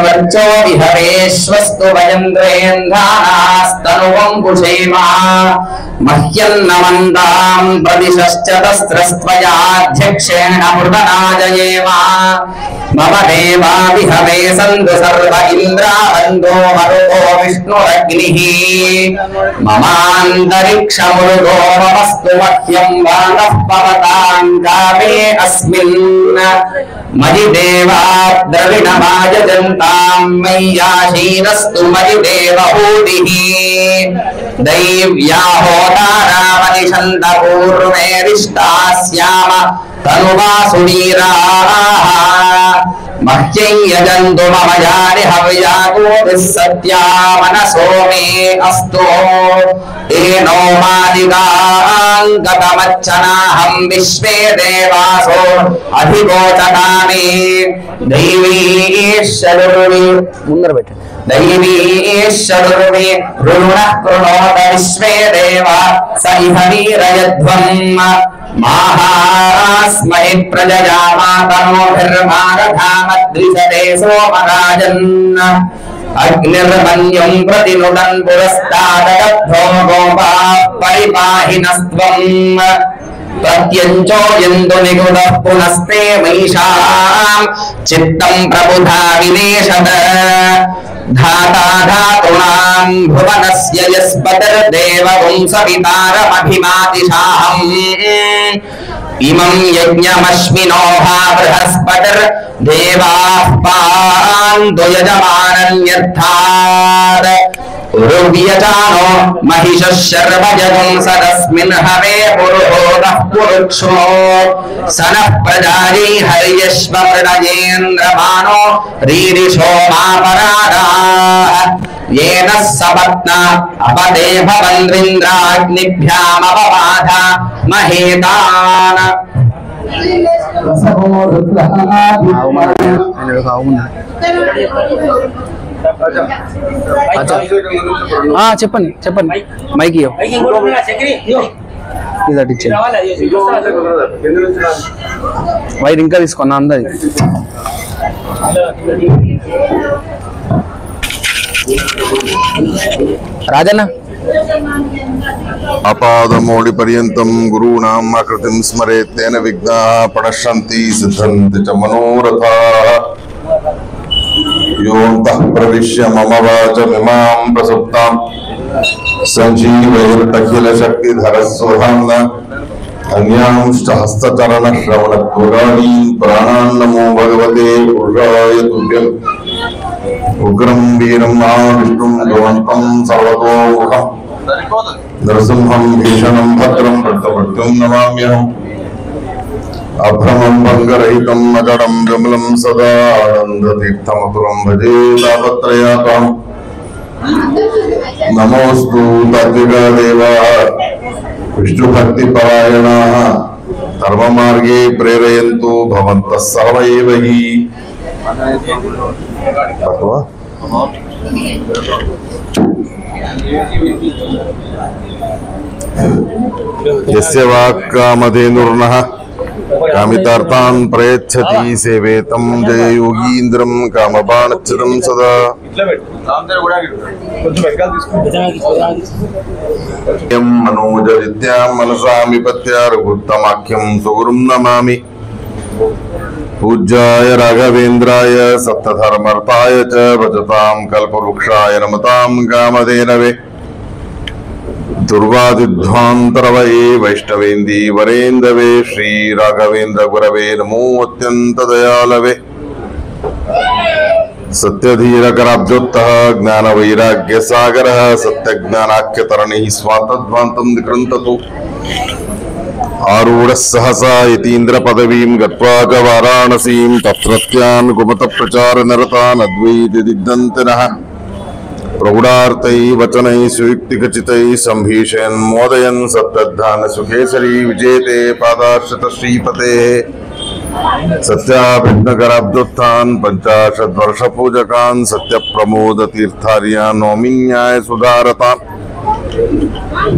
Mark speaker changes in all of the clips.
Speaker 1: वर्चो विहवेश्वस्तु वयन्द्रेन्धानास्तनुवं कुशेमा मह्यन्नमन्तां प्रदिशश्च तस्त्रस्त्वयाध्यक्षेण मृदनाजयेम मम देवा विहवे सन्तु सर्व इन्द्रावन्दो मरुतो विष्णुरग्निः ममान्तरिक्षमुरुगो ममस्तु मह्यं वानः पवतां कामे अस्मिन् मयि देवा द्रविणमायजन्तां मय्याशीनस्तु मयि देवहूतिः दैव्या होतारामनिषन्त पूर्वेरिष्टास्याम तनुवासुवीराः मह्यं यजन्तु मम यानि हव्यागोभिः सत्या मनसो मे अस्तु तेनो मादिगाङ्गतमच्चनाहं विश्वे देवासो अधिगोचकामि दैवीश्वरुर्वि दैवीश्वरुर्वि ऋणः कृणोत विश्वे देवा स इह वीरयध्वम् माहास्महि प्रजया मातनोभिर्मारधामद्विषते सोमराजन् अग्निर्मन्युं प्रतिनुदन् पुरस्तादगद्धो गोपाः परिपाहि नस्त्वम् प्रत्यञ्चो यन्तु निगुणः पुनस्ते महिषां चित्तं प्रबुधा विनेशत धाता धातॄणां भुवनस्य यस्पतिर्देववंसवितारमभिमातिशाहम् इमं यज्ञमश्विनो भा बृहस्पतिर्देवाः पान्तु यजमानन्यर्थात् उरुव्यजानो महिषः शर्वजगं सदस्मिन् हवे पुरुहोदः पुरुक्षो सनः प्रजायै हर्यश्वमृणयेन्द्रमानो रीरिषो मापरागाः येन सपत्ना अपदे भवन्त्रिन्द्राग्निभ्यामपबाधा महेतान्
Speaker 2: చెప్పండి చెప్పండి మైక్ ఇది వైర్ ఇంకా తీసుకున్నా అందరి రాజన్న
Speaker 3: అపాదమౌళి పర్యంతం గురూణాం ఆకృతిం స్మరేత్ తేన విఘ్నాః ప్రణశ్యంతి సిద్ధంతి చ మనోరథాః యోంతః ప్రవిశ్య మమ వాచమిమాం ప్రసుప్తాం సంజీవయత్అఖిల శక్తిధరస్వధామ్న అన్యాంశ్చ హస్తచరణ శ్రవణ పురాణీం ప్రాణాన్నమో భగవతే పురుషాయ తుభ్యం ఉగ్రం వీరం మహావిష్ణుం భవంతం సర్వతోముఖం నరసింహం భీషణం భద్రం భక్తమృత్యుం నమామ్యహం అభ్రమం భంగరహితం అజడం విమలం సదా ఆనందతీర్థమతులం భజే తాపత్రయాపహం నమోస్తు తాత్వికా దేవా విష్ణుభక్తిపరాయణాః ధర్మమార్గే ప్రేరయంతు భవంతః సర్వ ఏవ హి యస్య వాక్కామధేనుర్నః కామితార్థాన్ ప్రయచ్చతి సేవేతం జయయోగీంద్రం కామబాణచ్యుతం సదా మనోజ విద్యాం మనసా విపత్య రఘుత్తమాఖ్యం సుగురుం నమామి పూజ్యాయ రాఘవేంద్రాయ సప్తధర్మర్థాయ చ భజతాం కల్పవృక్షాయ నమతాం కామధేనవే దుర్వాదిధ్వాంతరవయే వైష్ణవేందీ వరేందవే శ్రీ రాఘవేంద్ర గురవే నమో అత్యంత దయాలవే సత్యధీరకరాబ్జోత్తః జ్ఞాన వైరాగ్య సాగరః సత్యజ్ఞానాఖ్యతరణి స్వాతధ్వాంతం దిక్రంతతు ఆరూఢః సహసా యతీంద్ర పదవీం గత్వా చ వారాణసీం తత్రత్యాన్ గుమత ప్రచార నిరతాన్ అద్వైత దిగ్ధంతినః ప్రౌఢార్తై వచనై సుయుక్తికచితై సంభీషయన్ మోదయన్ సత్తద్ధాన సుఖేసరీ విజేతే పాదాశ్రిత శ్రీపతే సత్యాభిఘ్నకరాబ్జోత్థాన్ పంచాశద్వర్ష పూజకాన్ సత్య ప్రమోద తీర్థార్యాన్ నోమిన్యాయ సుధారతాన్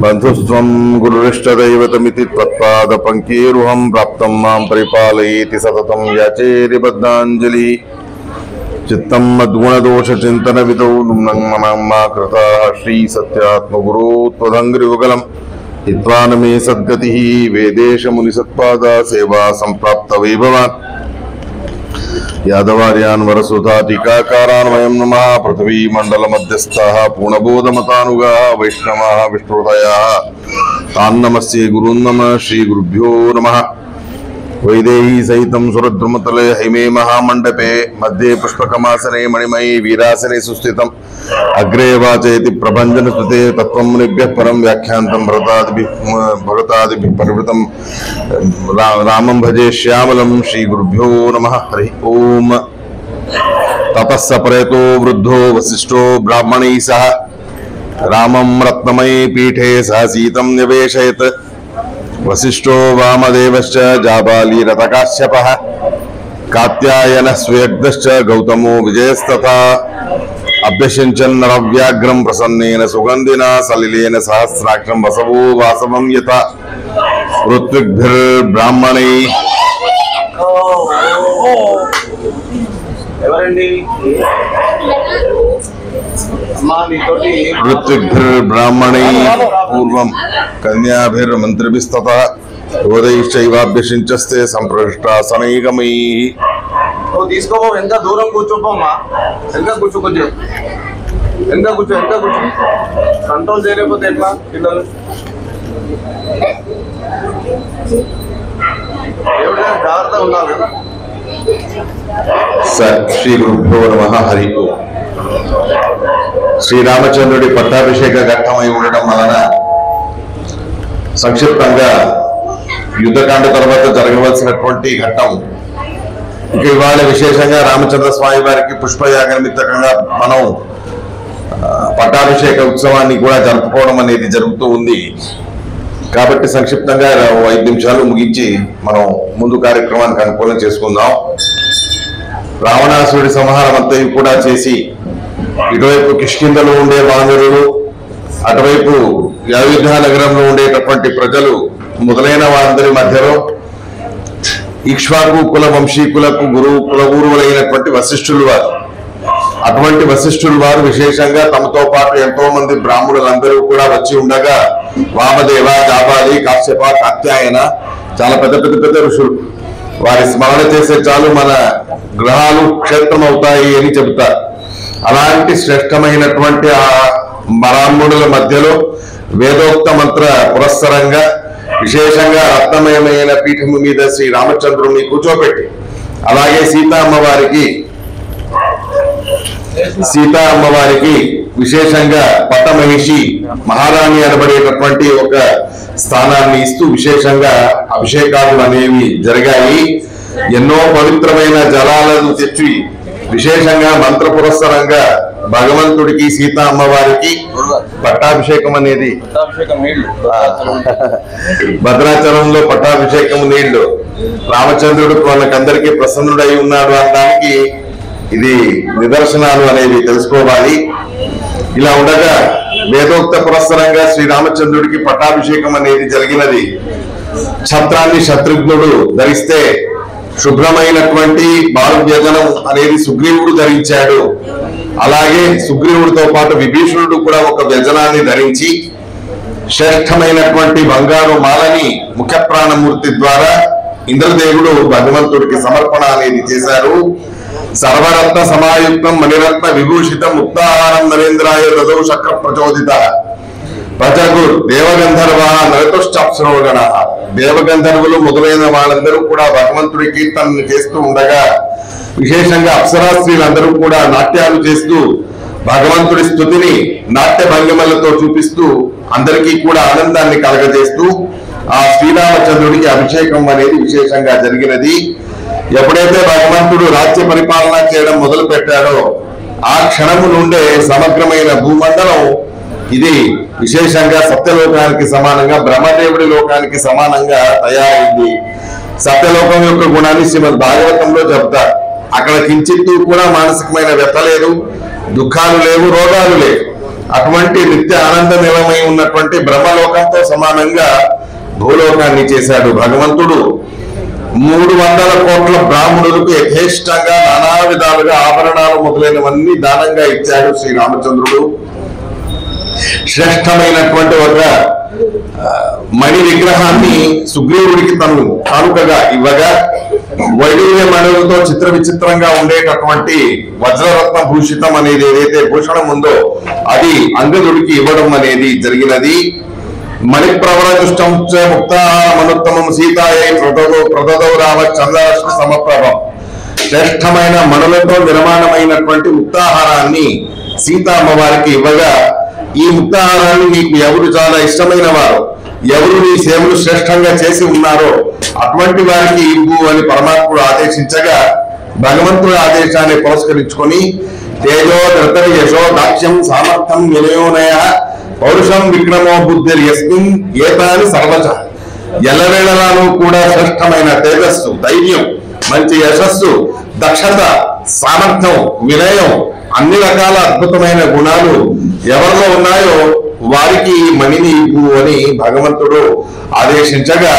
Speaker 3: బంధుస్త్వం గురురిష్టదైవతమితి త్వత్పాద పంకీరుహం ప్రాప్తం మాం పరిపాలయేతి సతతం యాచేరి బద్ధాంజలి चित्तं मद्गुणदोषचिन्तन विदौ ममा कृता श्री सत्यात्मगुरो त्वदङ्घ्रियुगलम् हित्वा न मे सद्गतिः वेदेश मुनिसत्पादा सेवा सम्प्राप्त वैभवान् यादवार्यान् वरसुधा टीकाकारान् वयं नमः पृथ्वी मंडल मध्यस्थाः पूर्णबोधमतानुगाः वैष्णवाः विष्णुहृदयाः तान् नमस्ये गुरुन् नमः श्री गुरुभ्यो नमः। वैदेही सहितं सुरद्रुमतले हैमे महामंडपे मध्ये पुष्पकमासने मणिमयी वीरासने सुस्थितम् अग्रे वाचयति प्रभञ्जन स्तुते तत्त्वं मुनिभ्यः परं व्याख्यान्तं भगवतादिभिः परिवृतं रामं भजे श्यामलं श्री गुरुभ्यो नमः। हरि ओम। ततः स प्रेतो वृद्धो वसिष्ठो ब्राह्मणैः सह रामं रत्नमये पीठे सह सीतं निवेशयत् वसिष्ठो वामदेवश्च जाबाली रतकाश्यपः कात्यायनः सुयज्ञश्च गौतमो विजयस्तथा अभ्यषिञ्चन् नरव्याघ्रं प्रसन्नेन सुगन्धिना सलिलेन सहस्राक्षं वसवो वासवं यथा ऋत्विग्भिर्ब्राह्मणैः ऋत्विग्भिर्ब्राह्मणैः पूर्वं कन्याभिर्मन्त्रिभिस्ततः योधैश्चैवाभ्यषिञ्चस्ते सम्प्रविष्टासनैगमैः।
Speaker 4: తీసుకోపో ఎంత దూరం కూర్చోపోమ్మా ఎంత కూర్చో కొంచెం ఎంత కూర్చో కంట్రోల్ చేయలేకపోతే ఎట్లా పిల్లలు ఎవరైనా జాగ్రత్తగా ఉండాలి కదా।
Speaker 3: శ్రీ గురుభ్యో నమః। హరి ఓం। శ్రీరామచంద్రుడి పట్టాభిషేక ఘట్టమై ఉండడం వలన సంక్షిప్తంగా యుద్ధకాండ తర్వాత జరగవలసినటువంటి ఘట్టం ఇక ఇవాళ విశేషంగా రామచంద్ర స్వామి వారికి పుష్పయాగ నిమిత్తకంగా మనం పట్టాభిషేక ఉత్సవాన్ని కూడా జరుపుకోవడం అనేది జరుగుతూ ఉంది కాబట్టి సంక్షిప్తంగా 5 నిమిషాలు ముగించి మనం ముందు కార్యక్రమానికి అనుకూలం చేసుకుందాం। రావణాసురుడి సంహారం అంతా కూడా చేసి ఇటువైపు కిష్కింధలో ఉండే వానరులు అటువైపు అయోధ్య నగరంలో ఉండేటటువంటి ప్రజలు మొదలైన వారందరి మధ్యలో ఇక్ష్వాకు కుల వంశీకులకు కులగురువులైనటువంటి వశిష్ఠులు వారు అటువంటి వశిష్ఠులు వారు విశేషంగా తమతో పాటు ఎంతో మంది బ్రాహ్మణులందరూ కూడా వచ్చి ఉండగా వామదేవ జాబాలి కాశ్యప కాత్యాయన చాలా పెద్ద ఋషులు వారి స్మరణ చేసే చాలు మన గ్రహాలు క్షేత్రం అవుతాయి అని చెబుతారు। అలాంటి శ్రేష్టమైనటువంటి ఆ బ్రాహ్మణుల మధ్యలో వేదోక్త మంత్ర పురస్సరంగా విశేషంగా రత్నమయమైన పీఠము మీద శ్రీ రామచంద్రుడిని కూర్చోబెట్టి అలాగే సీతా అమ్మవారికి విశేషంగా పట్టమహిషి మహారాణి అనబడేటటువంటి ఒక స్థానాన్ని ఇస్తూ విశేషంగా అభిషేకాలు అనేవి జరిగాయి। ఎన్నో పవిత్రమైన జలాలను తెచ్చి విశేషంగా మంత్ర పురస్సరంగా భగవంతుడికి సీతా అమ్మవారికి పట్టాభిషేకం అనేది భద్రాచలంలో పట్టాభిషేకం నీళ్లు రామచంద్రుడు మనకందరికీ ప్రసన్నుడై ఉన్నాడు అనడానికి ఇది నిదర్శనాలు అనేవి తెలుసుకోవాలి। ఇలా ఉండగా వేదోక్త పురస్సరంగా శ్రీరామచంద్రుడికి పట్టాభిషేకం అనేది జరిగినది। ఛత్రాన్ని శత్రుఘ్నుడు ధరిస్తే శుభ్రమైనటువంటి బాలువ్యజనం అనేది సుగ్రీవుడు ధరించాడు। అలాగే సుగ్రీవుడితో పాటు విభీషణుడు కూడా ఒక వ్యజనాన్ని ధరించి శ్రేష్టమైనటువంటి బంగారు మాలని ముఖ్య ప్రాణమూర్తి ద్వారా ఇంద్రదేవుడు భగవంతుడికి సమర్పణ అనేది చేశారు। సర్వరత్న సమాయుక్తం మణిరత్న విభూషితం ముక్తాహారం నరేంద్రాయ దదౌ శక్ర ప్రచోదిత ప్రజగుర్ దేవగంధర్వ నరతుశ్చాప్సరోగణ దేవగంధర్వులు మొదలైన వాళ్ళందరూ కూడా భగవంతుడి కీర్తనను చేస్తూ ఉండగా విశేషంగా అప్సరా స్త్రీలందరూ కూడా నాట్యాలు చేస్తూ భగవంతుడి స్తుతిని నాట్య భంగిమలతో చూపిస్తూ అందరికీ కూడా ఆనందాన్ని కలగజేస్తూ ఆ శ్రీరామచంద్రుడికి అభిషేకం అనేది విశేషంగా జరిగినది। ఎప్పుడైతే భగవంతుడు రాజ్య పరిపాలన చేయడం మొదలు పెట్టాడో ఆ క్షణము నుండే సమగ్రమైన భూమండలం ఇది విశేషంగా సత్యలోకానికి సమానంగా బ్రహ్మదేవుడి లోకానికి సమానంగా తయారైంది। సత్యలోకం యొక్క గుణాన్ని శ్రీమద్ భాగవతంలో చెప్తారు। అక్కడ కించిత్తు కూడా మానసికమైన వ్యథ లేదు, దుఃఖాలు లేవు, రోగాలు లేవు। అటువంటి నిత్య ఆనందమయమై ఉన్నటువంటి బ్రహ్మలోకంతో సమానంగా భూలోకాన్ని చేశాడు భగవంతుడు। 300 కోట్ల బ్రాహ్మణులకు యథేష్టంగా నానా విధాలుగా ఆభరణాలు మొదలైనవన్నీ దానంగా ఇచ్చాడు శ్రీరామచంద్రుడు. శ్రేష్టమైనటువంటి ఒక మణి విగ్రహాన్ని సుగ్రీవుడికి తను కానుకగా ఇవ్వగా, వైడూర్య మణులతో చిత్ర విచిత్రంగా ఉండేటటువంటి వజ్రరత్న భూషితం అనేది ఏదైతే భూషణం ఉందో అది అంగదుడికి ఇవ్వడం అనేది జరిగినది. మణిప్రవరదుష్టం చ ముక్తామనుత్తమం సీతాయై ప్రదదౌ రామ చంద్రరశ్మి సమప్రభం. శ్రేష్టమైన మణులతో నిర్మాణమైనటువంటి ముక్తాహారాన్ని సీతా అమ్మవారికి ఇవ్వగా, ఈ ముక్తాహారాన్ని నీకు ఎవరు చాలా ఇష్టమైన వారు, ఎవరు నీ సేవలు శ్రేష్టంగా చేసి ఉన్నారో అటువంటి వారికి ఇవ్వు అని పరమాత్ముడు ఆదేశించగా, భగవంతుడి ఆదేశాన్ని పురస్కరించుకొని తేజో ధృతరి యశో దాక్ష్యం సామర్థ్యం వినయోనయ పౌరుషం విక్రమో బుద్ధిర్ యస్మిన్ ఏతాని సర్వచ. ఎల్లవేళలాను కూడా శ్రేష్టమైన తేజస్సు, ధైర్యం, మంచి యశస్సు, దక్షత, సామర్థ్యం, వినయం, అన్ని రకాల అద్భుతమైన గుణాలు ఎవరిలో ఉన్నాయో వారికి ఈ మణిని ఇవ్వు అని భగవంతుడు ఆదేశించగా,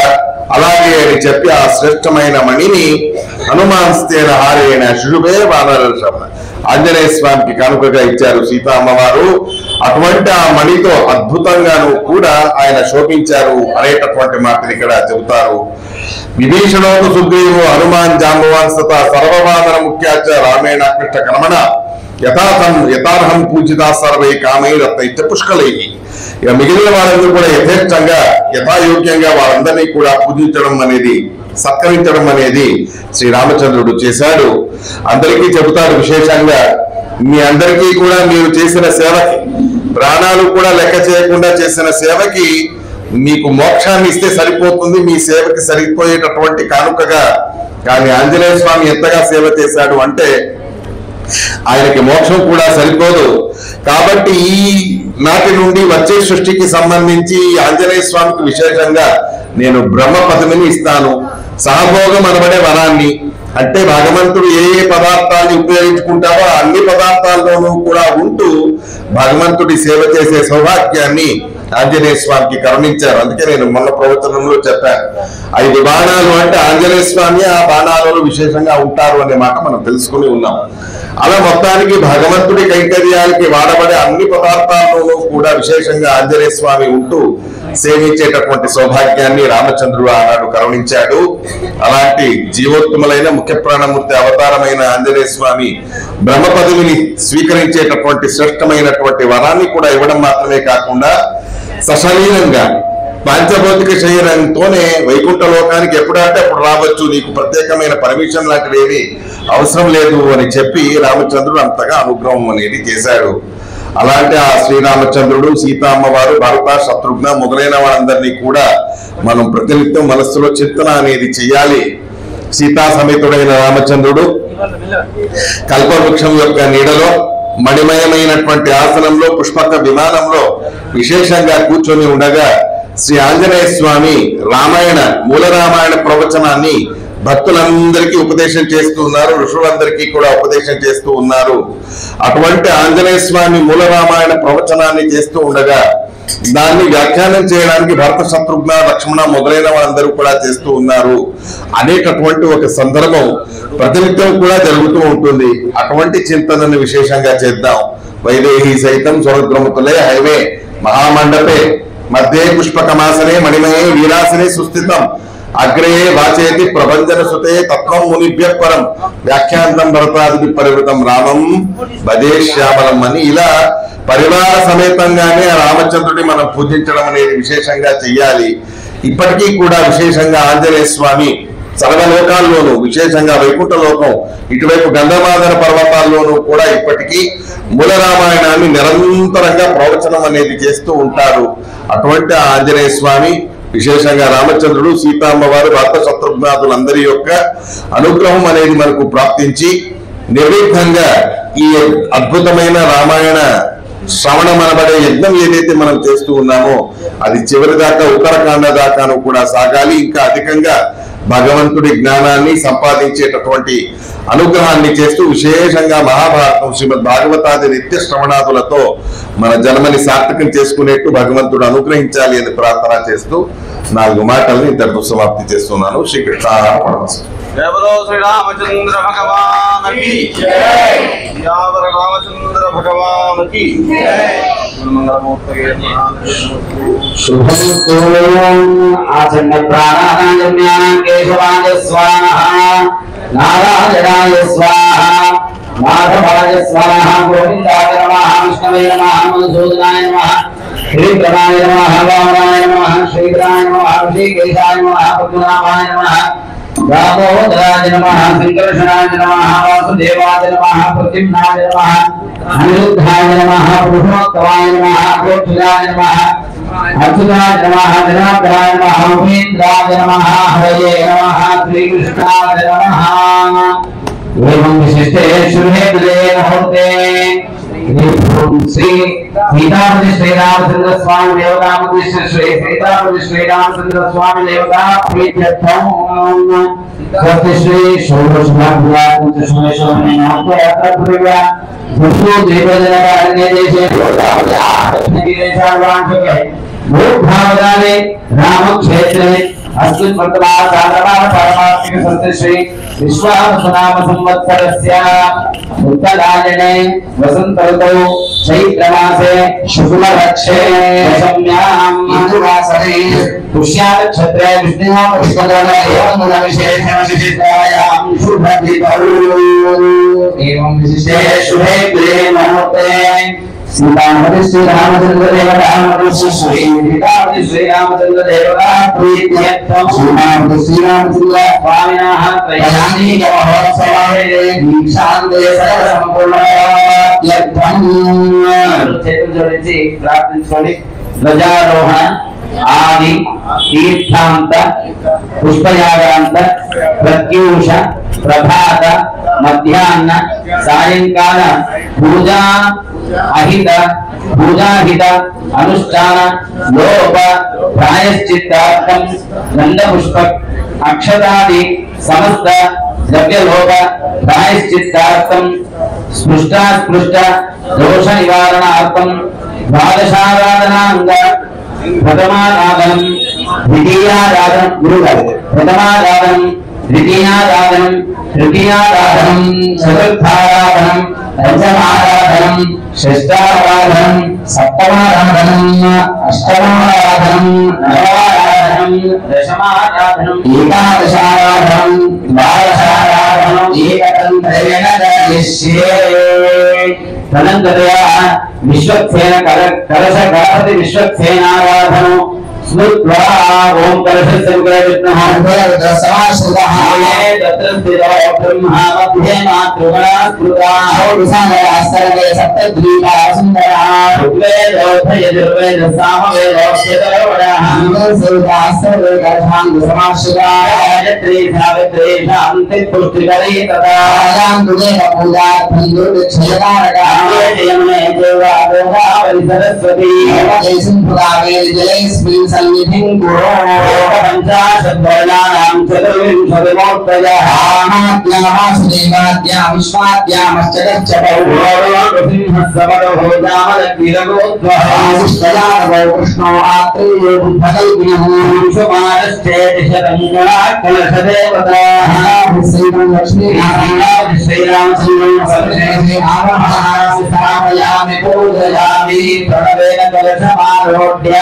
Speaker 3: అలాగే అని చెప్పి ఆ శ్రేష్టమైన మణిని హనుమాన్స్తేన హారేణ శుభే వానరషభ ఆంజనేయ స్వామికి కానుకగా ఇచ్చారు సీతా అమ్మవారు. అటువంటి ఆ మణితో అద్భుతంగాను కూడా ఆయన శోభించారు అనేటటువంటి మాటలు ఇక్కడ చెబుతారు. విభీషణోకు సుగ్రీవు హనుమాన్ జాంబవాన్ సత సర్వవాదన ముఖ్యాచ రామేణ కృష్ణ కర్మణ యథార్హం పూజితా సర్వై కామై రత్న పుష్కలై. ఇక మిగిలిన వాళ్ళందరూ కూడా యథేష్టంగా యథాయోగ్యంగా వాళ్ళందరినీ కూడా పూజించడం అనేది, సత్కరించడం అనేది శ్రీరామచంద్రుడు చేశాడు. అందరికీ చెబుతాడు విశేషంగా, మీ అందరికీ కూడా మీరు చేసిన సేవకి, ప్రాణాలు కూడా లెక్క చేయకుండా చేసిన సేవకి మీకు మోక్షాన్ని ఇస్తే సరిపోతుంది, మీ సేవకి సరిపోయేటటువంటి కానుకగా. కానీ ఆంజనేయ స్వామి ఎంతగా సేవ చేశాడు అంటే ఆయనకి మోక్షం కూడా సరిపోదు. కాబట్టి ఈ నాటి నుండి వచ్చే సృష్టికి సంబంధించి ఆంజనేయ స్వామికి విశేషంగా నేను బ్రహ్మ పదవిని ఇస్తాను, సహభోగం అనబడే వరాన్ని. అంటే భగవంతుడు ఏ ఏ పదార్థాన్ని ఉపయోగించుకుంటావో అన్ని పదార్థాల్లోనూ కూడా ఉంటూ భగవంతుడి సేవ చేసే సౌభాగ్యాన్ని ఆంజనేయ స్వామికి కరుణించారు. అందుకే నేను మొన్న ప్రవచనంలో చెప్పాను, 5 బాణాలు అంటే ఆంజనేయ స్వామి ఆ బాణాలలో విశేషంగా ఉంటారు అనే మాట మనం తెలుసుకుని ఉన్నాం. అలా మొత్తానికి భగవంతుడి కైంకర్యాలకి వాడబడే అన్ని పదార్థాల్లోనూ కూడా విశేషంగా ఆంజనేయ స్వామి ఉంటూ సేవించేటటువంటి సౌభాగ్యాన్ని రామచంద్రుడు ఆనాడు కరుణించాడు. అలాంటి జీవోత్తములైన ముఖ్య ప్రాణమూర్తి అవతారమైన ఆంజనేయ స్వామి బ్రహ్మ పదవిని స్వీకరించేటటువంటి శ్రేష్టమైనటువంటి వరాన్ని కూడా ఇవ్వడం మాత్రమే కాకుండా సశరీరంగా పాంచభౌతిక శరీరంతోనే వైకుంఠ లోకానికి ఎప్పుడంటే అప్పుడు రావచ్చు, నీకు ప్రత్యేకమైన పర్మిషన్ లాంటివి ఏమీ అవసరం లేదు అని చెప్పి రామచంద్రుడు అంతగా అనుగ్రహం అనేది చేశాడు. అలాంటి ఆ శ్రీరామచంద్రుడు, సీతా అమ్మవారు, భరత, శత్రుఘ్న మొదలైన వాళ్ళందరినీ కూడా మనం ప్రతినిత్యం మనస్సులో చింతన అనేది చెయ్యాలి. సీతా సమేతుడైన రామచంద్రుడు కల్పవృక్షం యొక్క నీడలో మణిమయమైనటువంటి ఆసనంలో పుష్పక విమానంలో విశేషంగా కూర్చొని ఉండగా శ్రీ ఆంజనేయ స్వామి రామాయణ మూల రామాయణ ప్రవచనాన్ని భక్తులందరికీ ఉపదేశం చేస్తూ ఉన్నారు, ఋషులందరికీ కూడా ఉపదేశం చేస్తూ ఉన్నారు. అటువంటి ఆంజనేయ స్వామి మూల రామాయణ ప్రవచనాన్ని చేస్తూ ఉండగా దాన్ని వ్యాఖ్యానం చేయడానికి భరత, శత్రుఘ్న, లక్ష్మణ మొదలైన వాళ్ళందరూ కూడా చేస్తూ ఉన్నారు అనేటటువంటి ఒక సందర్భం ప్రతినిత్యం కూడా జరుగుతూ ఉంటుంది. అటువంటి చింతనను విశేషంగా చేద్దాం. వైదేహి సైతం స్వరుద్రముతులే హైవే మహామండపే మధ్యే పుష్పకమాసనే మణిమయే వీరాసనే సుస్థితం అగ్రే వాచేతి ప్రభంజన సుతే తత్వం మునిభ్య పరం వ్యాఖ్యాంతం భరతాది పరివృతం రామం భజే శ్యామలం అని ఇలా పరివార సమేతంగానే రామచంద్రుడిని మనం పూజించడం అనేది విశేషంగా చెయ్యాలి. ఇప్పటికీ కూడా విశేషంగా ఆంజనేయ స్వామి సర్వలోకాల్లోనూ విశేషంగా వైకుంఠ లోకం ఇటువైపు గంధమాదన పర్వతాల్లోనూ కూడా ఇప్పటికీ మూల రామాయణాన్ని నిరంతరంగా ప్రవచనం అనేది చేస్తూ ఉంటారు. అటువంటి ఆంజనేయ స్వామి విశేషంగా రామచంద్రుడు, సీతామ్మవారు, భరత, శత్రుఘ్నాదులందరి యొక్క అనుగ్రహం అనేది మనకు ప్రాప్తించి నిర్విఘ్నంగా ఈ అద్భుతమైన రామాయణ శ్రవణం అనబడే యజ్ఞం ఏదైతే మనం చేస్తూ ఉన్నామో అది చివరి దాకా ఉత్తరాఖండ దాకాను కూడా సాగాలి. ఇంకా అధికంగా భగవంతుడి జ్ఞానాన్ని సంపాదించేటటువంటి అనుగ్రహాన్ని చేస్తూ విశేషంగా మహాభారతం శ్రీమద్ భాగవతాది నిత్య శ్రవణాదులతో మన జన్మని సార్థకం చేసుకునేట్టు భగవంతుడు అనుగ్రహించాలి అని ప్రార్థన చేస్తూ 4 మాటల్ని ఇంతటితో సమాప్తి చేస్తున్నాను. శ్రీకృష్ణార్పణమస్తు.
Speaker 4: जय बोलो श्री रामचंद्र भगवान की जय। यावर रामचंद्र भगवान की जय। मंगलमूर्ति
Speaker 1: आचन्न प्राणायाम केशवाय स्वाहा नारायणाय स्वाहा माधवाय स्वाहा गोविंदाय नमः विष्णवे नमः मधुसूदनाय नमः श्रीप्रभाय नमः वामनाय नमः श्रीधराय नमः ऋषिकेशाय नमः पद्मनाभाय नमः दामोदराय नमः संकर्षणाय नमः वासुदेवाय नमः प्रद्युम्नाय नमः अनिरुद्धाय नमः पुरुषोत्तमाय नमः गोक्षुराय नमः अच्युताय नमः जनार्दनाय नमः उपेन्द्राय नमः हरये नमः श्रीकृष्णाय नमः। एवं विशिष्टे शुभे मुहूर्ते श्री सीतापति श्रीरामचंद्र स्वामी देवता श्री सीतापति श्रीरामचंद्र स्वामी देवता प्रीत्यर्थम स्वस्ति श्री राम क्षेत्र अस्मिन् वर्तमान परमात्मिक सत्य श्री विश्वावसुनाम संवत्सरस्य उत्तरायणे वसंत ऋतौ चैत्रमासे शुक्लपक्षे दशम्यां माघमासे पुष्य नक्षत्रे विष्णुः पुष्करणे एवं विशेषविशिष्टायां शुभदिवौ एवं विशिष्टे शुभे मुहूर्ते सीतापति श्री रामचंद्र देवता श्री सीतापति श्री रामचंद्र देवता प्रीत्यर्थम सीतापति श्री रामचंद्र स्वामिनः त्रयाणीक महोत्सवे दीक्षान्ते सर्वसम्पूर्णयर्थम చేతులు జోడించి ప్రార్థించుకోండి. ధ్వజారోహణ ఆది తీర్థాంత పుష్పయాగాంత ప్రత్యూష ప్రభాత మధ్యాహ్న సాయంకాల పూజా అహిత పూజాహిత అనుష్ఠాన లోప ప్రాయశ్చిత్తార్థం గంధ పుష్ప అక్షతాది సమస్త ద్రవ్యలోప ప్రాయశ్చిత్తార్థం స్పృష్ట దోష నివారణార్థం ద్వాదశారాధనాంగ ప్రథమారాధనం ద్వితీయారాధనం గురుగారు ప్రథమారాధనం ద్వితీయారాధనం తృతీయారాధనం చతుర్థారాధనం పంచమారాధనం షష్ఠారాధనం సప్తమారాధనం అష్టమారాధనం నవమారాధనం దశమారాధనం ఏకాదశారాధనం ద్వాదశారాధనం ఏకతంత్రేణ దర్శ్యే తనంతరయా విశ్వక్సేన కలశ గణపతి విశ్వక్సేనారాధనం स्मृत्वा ओम कलशस्य विग्रहविष्णुः समाश्रितः तत्रस्थितो ब्रह्मा मध्ये मातृगणा स्मृताः षोडशास्तरवे सप्तद्वीपा सुन्दराः ऋग्वेदोऽथयजुर्वेद सामवेदोऽक्षतरवणाः सर्वैकास्तरवेदर्शान् समाश्रिताः गायत्री सावित्री शान्ति पुष्टिकरी तथा यान्तुदेव पूजार्थं दुर्भिक्षयकारकाः यमुने देवा गोदावरी सरस्वती सम्प्रदाये जलेऽस्मिन् सन्निधिं गुरो पंचाशद्वर्णानां चतुर्विंशतिमूर्तयः महात्म्या वासुदेवाद्या विश्वाद्यामश्चतश्चतौ नृसिंहस्सवरभोजामलकीरगोद्वः कृष्णो आत्रेयो सुमारश्चेतिशतं कलशदेवताः श्रीमन् लक्ष्मीनारायण श्रीरामचन्द्रं स्थापयामि पूजयामि प्रणवेन कलशमारोढ्य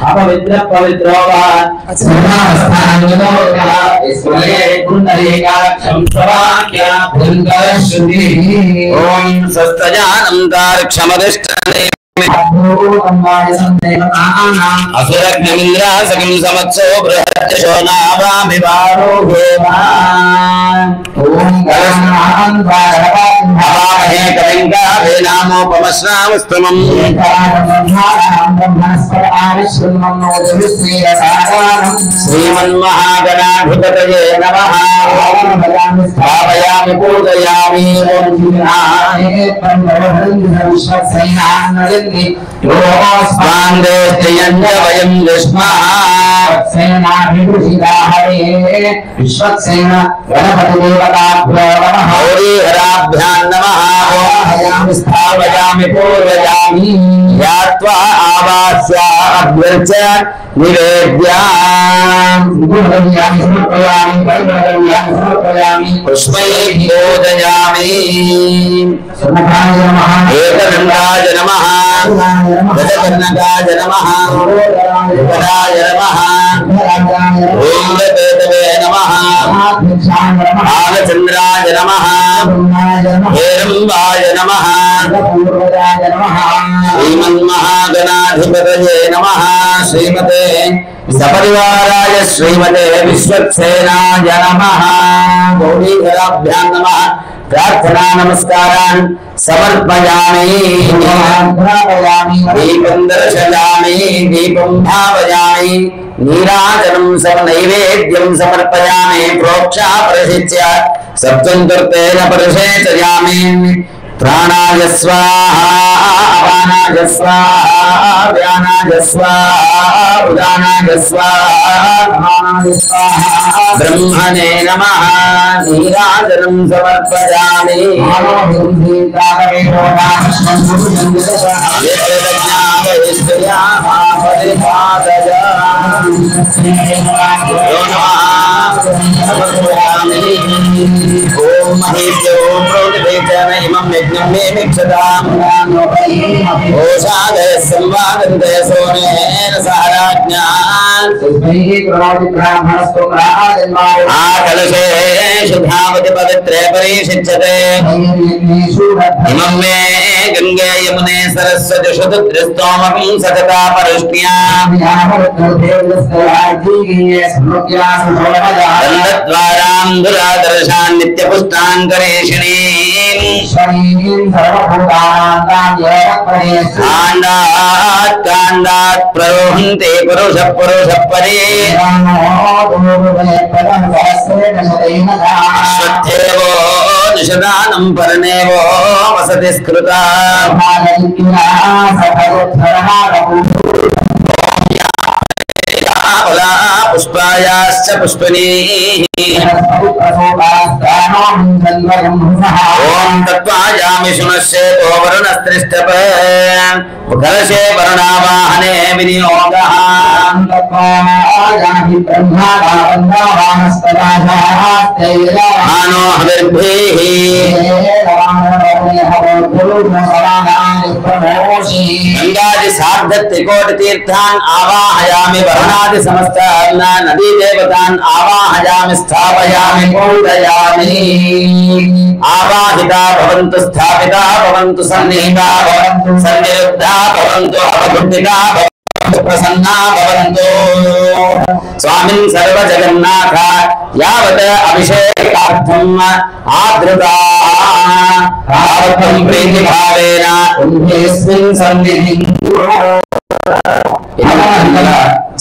Speaker 1: अपवित्र पवित्रो वा समास्थानोगा स्मरे पुंडरीकाक्षं सवाक्या भृंगश्रुतिः ओम स्वस्तजानं तारक्षमदिष्टने असुरग्निमिन्द्रासकं समत्सो बृहद्यशो नावामिवारोहेमा ओम गणनान्वारवामहे कलिङ्गाभेनामोपमश्रावस्तमम् श्रीमन्महागणाधिपतये नमः स्थापयामि पूजयामि वयं विस्मः
Speaker 5: विश्वक्सेन गणपतिदेवताभ्यो नमः
Speaker 1: हरिहराभ्यां नमः स्थापयामि पूजयामि यात्वा आवास्य अभ्यर्च निवेद्यामि पुष्पैः पूजयामि एकदण्डाय नमः गजकर्णकाय नमः गदाय नमः ओंगपेतवे नमः बालचन्द्राय नमः हेरम्बाय नमः श्रीमन्महागणाधिपतये नमः श्रीमते सपरिवाराय श्रीमते विश्वक्सेनाय नमः गौरीधराभ्यां नमः प्रार्थना नमस्कारान् समर्पयामि दीपं दर्शयामि दीपं भावयामि नीराजनं समनैवेद्यं समर्पयामि प्रोक्षा प्रशिच्य सप्तंकृतेन परिषेचयामि प्राणाय स्वाहा अपानाय स्वाहा व्यानाय स्वाहा उदानाय स्वाहा समानाय स्वाहा ब्रह्मणे नमः नीराजनं समर्पयामि ओम महेभ्यो प्रोदितेन इमं यज्ञं मे मिक्षताम् ओषादय संवादन्तय सोमेन सहराज्ञान् आकलशे शुद्धावति पवित्रे परिषिच्यते इमं मे गंगे यमुने सरस्वती शुद्धस्तोमं सतता परुष्ण्याम् दण्डद्वारां दुरादर्शान् नित्यपुष्टान् करेषिणीम् काण्डात् प्ररोहन्ते पुरुषः परे श्रद्धेवो निषदानं परनेवो वसति स्कृता पुष्पायाश्च पुष्पिनीः ओम तत्वायामि शुनश्चेतो वरुणस्त्रिष्टप कलशे वरुणावाहने विनियोगः मानो हविर्भिः गंगादि सार्धत्रिकोटि तीर्थान् आवाहयामि वरुणादि समस्त नदी देवतान् आवाहयामि स्थापयामि पूजयामि आवाहिता भवन्तु स्थापिता भवन्तु सन्निहिता भवन्तु सन्निरुद्धा भवन्तु अवगुण्डिता भवन्तु प्रसन्ना भवन्तु स्वामिन् सर्वजगन्नाथ यावत् अभिषेकार्थम् आदृताः प्रीतिभावेन उन्हेस्मिन् सन्निधिं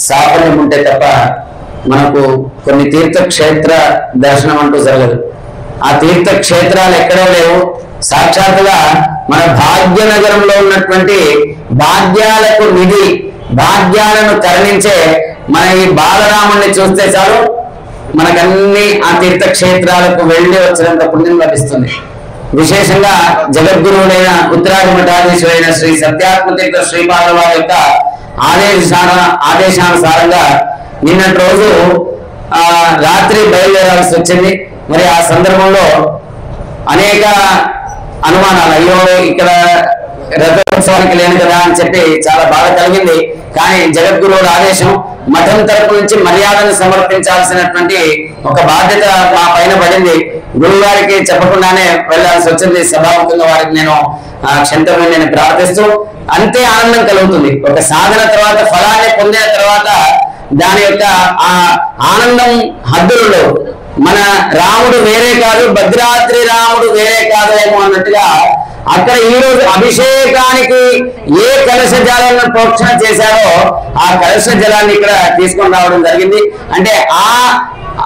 Speaker 1: సాఫల్యం ఉంటే తప్ప మనకు కొన్ని తీర్థక్షేత్ర దర్శనం అంటూ జరగదు. ఆ తీర్థక్షేత్రాలు ఎక్కడో లేవు. సాక్షాత్తుగా మన భాగ్యనగరంలో ఉన్నటువంటి భాగ్యాలకు నిధి, భాగ్యాలను కరుణించే మన ఈ బాలరాముణ్ణి చూస్తే చాలు మనకన్నీ ఆ తీర్థక్షేత్రాలకు వెళ్ళి వచ్చినంత పుణ్యం లభిస్తుంది. విశేషంగా జగద్గురువుడైన ఉత్తరాది మఠాధీశుడైన శ్రీ సత్యాత్మతీర్థ శ్రీపాద వారి యొక్క ఆదేశానుసారంగా నిన్నటి రోజు రాత్రి బయలుదేరాల్సి వచ్చింది. మరి ఆ సందర్భంలో అనేక అనుమానాలు, అయ్యో ఇక్కడ రథోత్సవానికి లేను కదా అని చెప్పి చాలా బాధ కలిగింది. కానీ జగద్గురువుల ఆదేశం, మఠం తరపు నుంచి మర్యాదను సమర్పించాల్సినటువంటి ఒక బాధ్యత మా పైన పడింది. గురువు గారికి చెప్పకుండానే వెళ్లాల్సి వచ్చింది. సభాముఖంగా వారికి నేను క్షంతమని నేను ప్రార్థిస్తూ, అంతే ఆనందం కలుగుతుంది. ఒక సాధన తర్వాత ఫలాన్ని పొందిన తర్వాత దాని యొక్క ఆ ఆనందం హద్దులు లేవు. మన రాముడు వేరే కాదు, భద్రాద్రి రాముడు వేరే కాదు ఏమో అన్నట్టుగా అక్కడ ఈ రోజు అభిషేకానికి ఏ కలశ జలాలను ప్రోక్షణ చేశారో ఆ కలశ జలాన్ని ఇక్కడ తీసుకొని రావడం జరిగింది. అంటే ఆ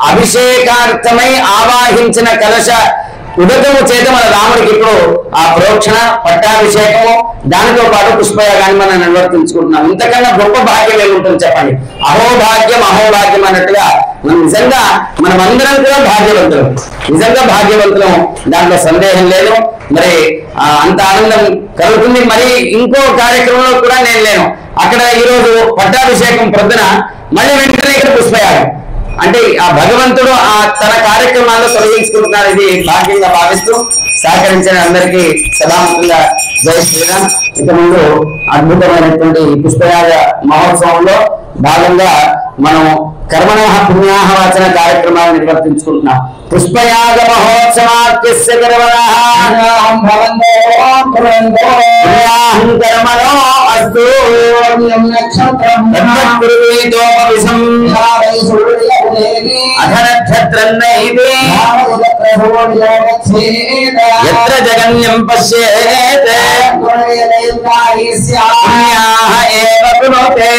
Speaker 1: అభిషేకార్థమై ఆవాహించిన కలశ ఉదకము చేత మన రాముడికి ఇప్పుడు ఆ ప్రోక్షణ పట్టాభిషేకము దానితో పాటు పుష్పయాగాన్ని మనం నిర్వర్తించుకుంటున్నాం. ఇంతకన్నా గొప్ప భాగ్యం ఏముంటుంది చెప్పండి? అహోభాగ్యం అహోభాగ్యం అన్నట్టుగా మనమందరం కూడా భాగ్యవంతులం, నిజంగా భాగ్యవంతులం, దాంట్లో సందేహం లేదు. మరి అంత ఆనందం కలుగుతుంది. మరి ఇంకో కార్యక్రమంలో కూడా నేను లేను. అక్కడ ఈరోజు పట్టాభిషేకం ప్రొద్దున, మళ్ళీ వెంటనే ఇక్కడ పుష్పయాగం. అంటే ఆ భగవంతుడు ఆ తన కార్యక్రమాల్లో తొలగించుకుంటున్నారు. ఇది భాగ్యంగా భావిస్తూ సహకరించిన అందరికీ సదాముఖంగా జై శ్రీరామ్. ఇక ముందు అద్భుతమైనటువంటి పుష్పయాగ మహోత్సవంలో భాగంగా మనం కర్మణః పుణ్యాహ వాచన కార్యక్రమాన్ని నిర్వర్తించుకుంటున్నాం. పుష్పయాగ మహోత్సవాఖ్యస్య కర్మణః కర్మణో అస్తు అథ నక్షత్రం నైవే యత్ర జగన్యం పశ్యేత్ పుణ్యాహ ఏవ పునోతే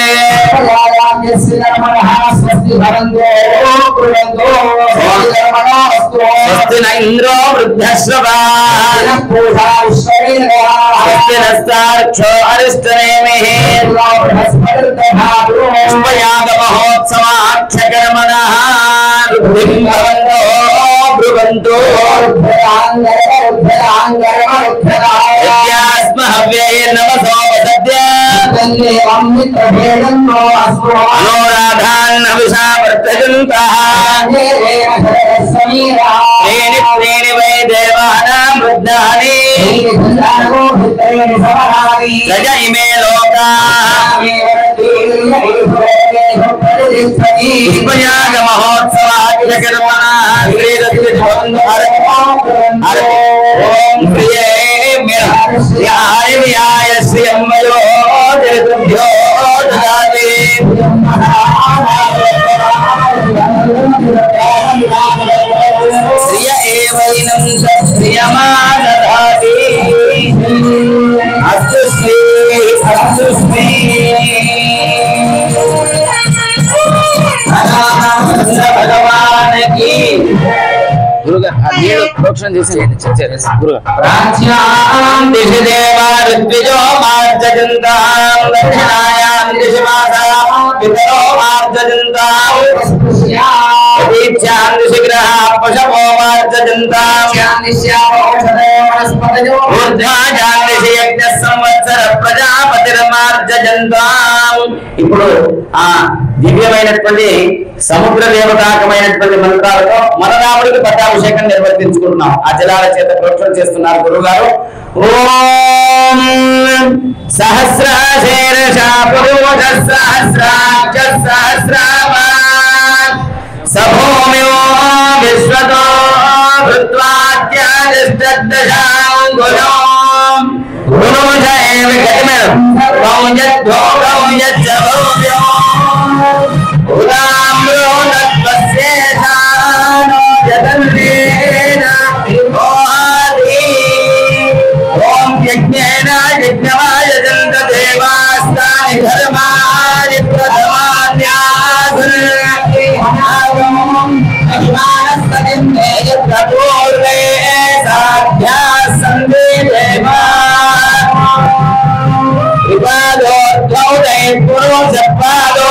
Speaker 1: స్వస్తి న ఇంద్రో వృద్ధశ్రవాన్ స్వస్తి నస్తార్క్షో అరిష్టనేమిః పుష్పయాగ మహోత్సవాఖ్య కర్మణః వృద్ధిం భవంతో బ్రువంతో యస్మ హవ్యైర్నమసోపసద్య అనోరాధాన్ అభిషావర్తజంతః త్రీణి వై దేవానాం వృద్ధాని రజ ఇమే లోకాః పుష్పయాగ మహోత్సవాఖ్య కర్మణః ఓం ప్రియే మ్యాయ శ్రీయమ్మయో జగద్భ్యో దదాతి శ్రియ ఏవైనం శ్రియమాదధాతి అస్తు శ్రీ అస్తు శ్రీ భగవాన్ కి
Speaker 2: ప్రోక్షణ చేసి
Speaker 1: ప్రాచ్యాం దిశి దేవా ఋత్విజో మార్జయంతాం దక్షిణాయాం దిశి మాసాం పితరో మార్జయంతాం ప్రతీచ్యాం దిశి గ్రహా పశవో మార్జయంతాం ఊర్ధ్వాజాం దిశి యజ్ఞ సంవత్సర ప్రజాపతిర్మార్జయంతాం. ఇప్పుడు ఆ దివ్యమైనటువంటి సముద్ర దేవతాకమైనటువంటి మంత్రాలతో మన రాముడికి పట్టాభిషేకం నిర్వర్తించుకుంటున్నాం. ఆ జలాల చేత ప్రోక్షణ చేస్తున్నారు గురువు గారు. ఓం సహస్రశీర్షా పురుష సహస్రాక్ష సహస్రావాన్ సభూమిో విశ్వతో భృత్వాత్యాదిష్టదశాంగులో గురుజైవ గతిమేం కౌంజద్భో కౌంజద్భవ్యో ఉదామ్రో నత్వస్యేషానో జగన్నేన ఓహాది. ఓం యజ్ఞేన యజ్ఞమాయజంత దేవాస్తాని ధర్మాని ప్రథమాన్యాసురే అభిమానస్తనిన్నే యత్ర పూర్వే సాధ్యా సందే దేవా విపాదోద్భౌదై పురుషపాదో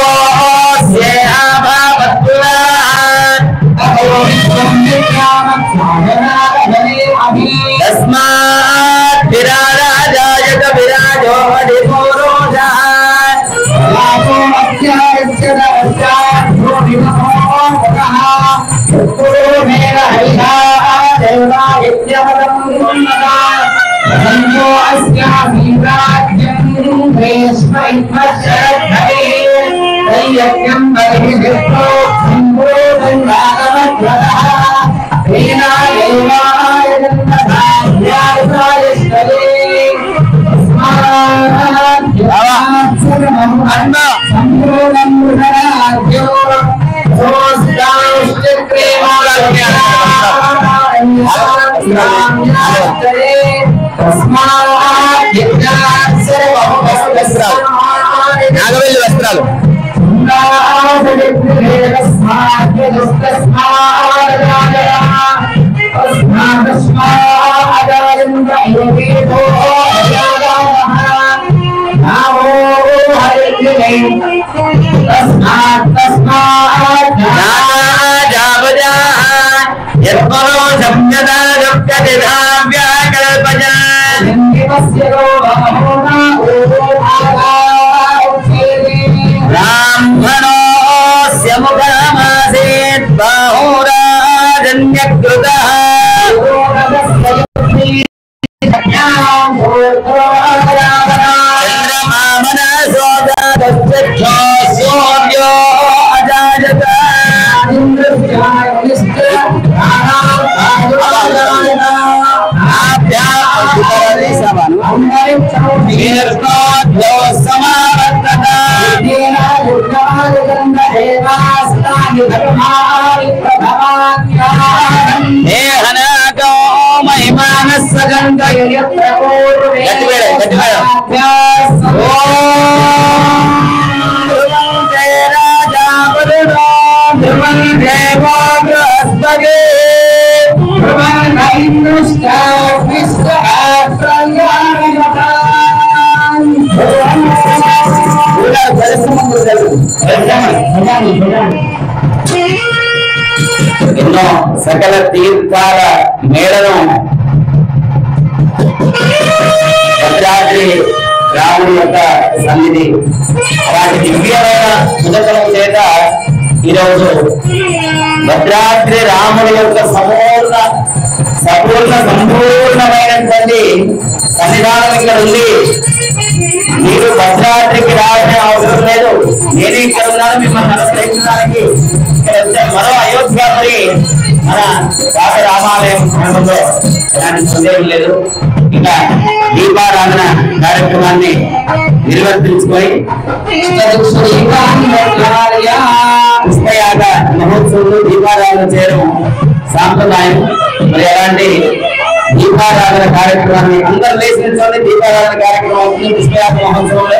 Speaker 1: తస్మాత్ విరాజాయత విరాజో
Speaker 2: నాగవెల్లి వస్త్రాలు ब्राह्मणोऽस्य मुखमासीत् बाहुराजन्यकृतः चन्द्रमामनसोदरश्चक्षुर्यो अजायत
Speaker 1: ఎన్నో సకల తీర్థాల మేళను భద్రాద్రి రాముడి యొక్క సన్నిధి అలాంటి దివ్యమైన ఉదకం చేత ఈరోజు భద్రాద్రి రాముడి యొక్క సంపూర్ణమైనటువంటి సన్నిధానం ఇక్కడ ఉంది. మీరు భద్రాద్రికి రావాల్సిన అవసరం లేదు. నేను ఇక్కడ ఉన్నాను మిమ్మల్ని అనుసరించడానికి. ఇక్కడ మరో అయోధ్యాపురి మన రాజ రామాలయం గ్రామంలో ఎలాంటి సందేహం లేదు. ఇక దీపారాధన కార్యక్రమాన్ని నిర్వర్తించుకొని పుష్పయాగ మహోత్సవంలో దీపారాధన చేయడం సాంప్రదాయం. మరి అలాంటి దీపారాధన కార్యక్రమాన్ని అందరూ లేచి నిల్చోండి. దీపారాధన కార్యక్రమం అవుతుంది పుష్పయాగ మహోత్సవంలో.